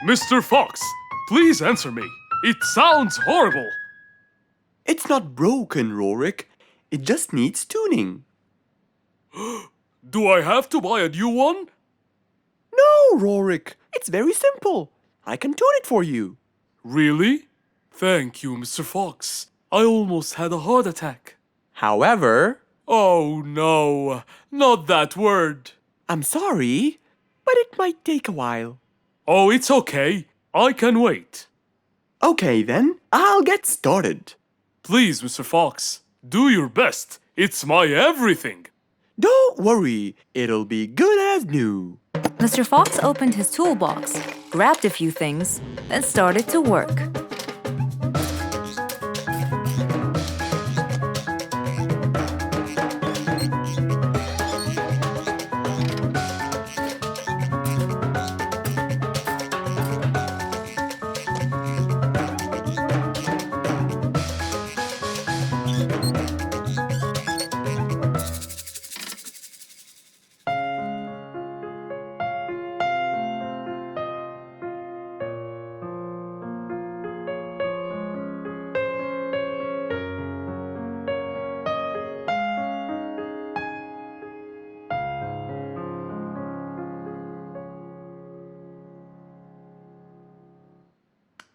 Mr. Fox, please answer me. It sounds horrible. It's not broken, Rorik. It just needs tuning. Do I have to buy a new one? No, Rorik. It's very simple. I can tune it for you. Really? Thank you, Mr. Fox. I almost had a heart attack. However, Oh no, not that word. I'm sorry, but it might take a while. Oh, it's okay. I can wait. Okay then, I'll get started. Please, Mr. Fox, do your best. It's my everything. Don't worry, it'll be good as new. Mr. Fox opened his toolbox, grabbed a few things, then started to work.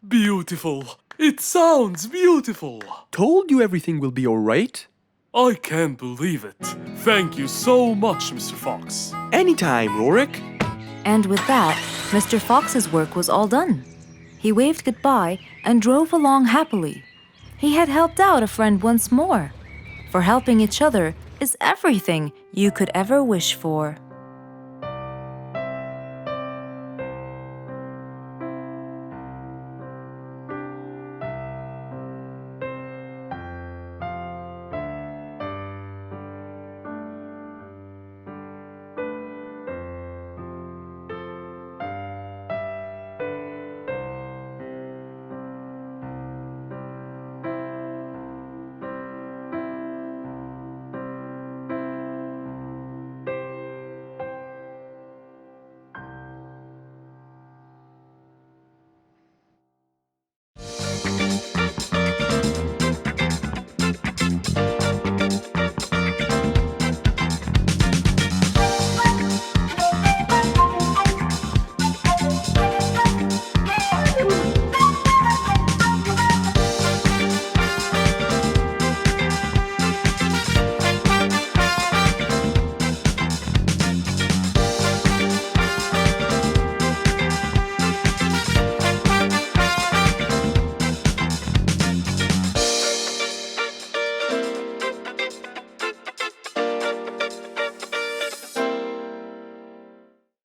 Beautiful. It sounds beautiful. Told you everything will be alright. I can't believe it. Thank you so much, Mr. Fox. Anytime, Rorik. And with that, Mr. Fox's work was all done. He waved goodbye and drove along happily. He had helped out a friend once more. For helping each other is everything you could ever wish for.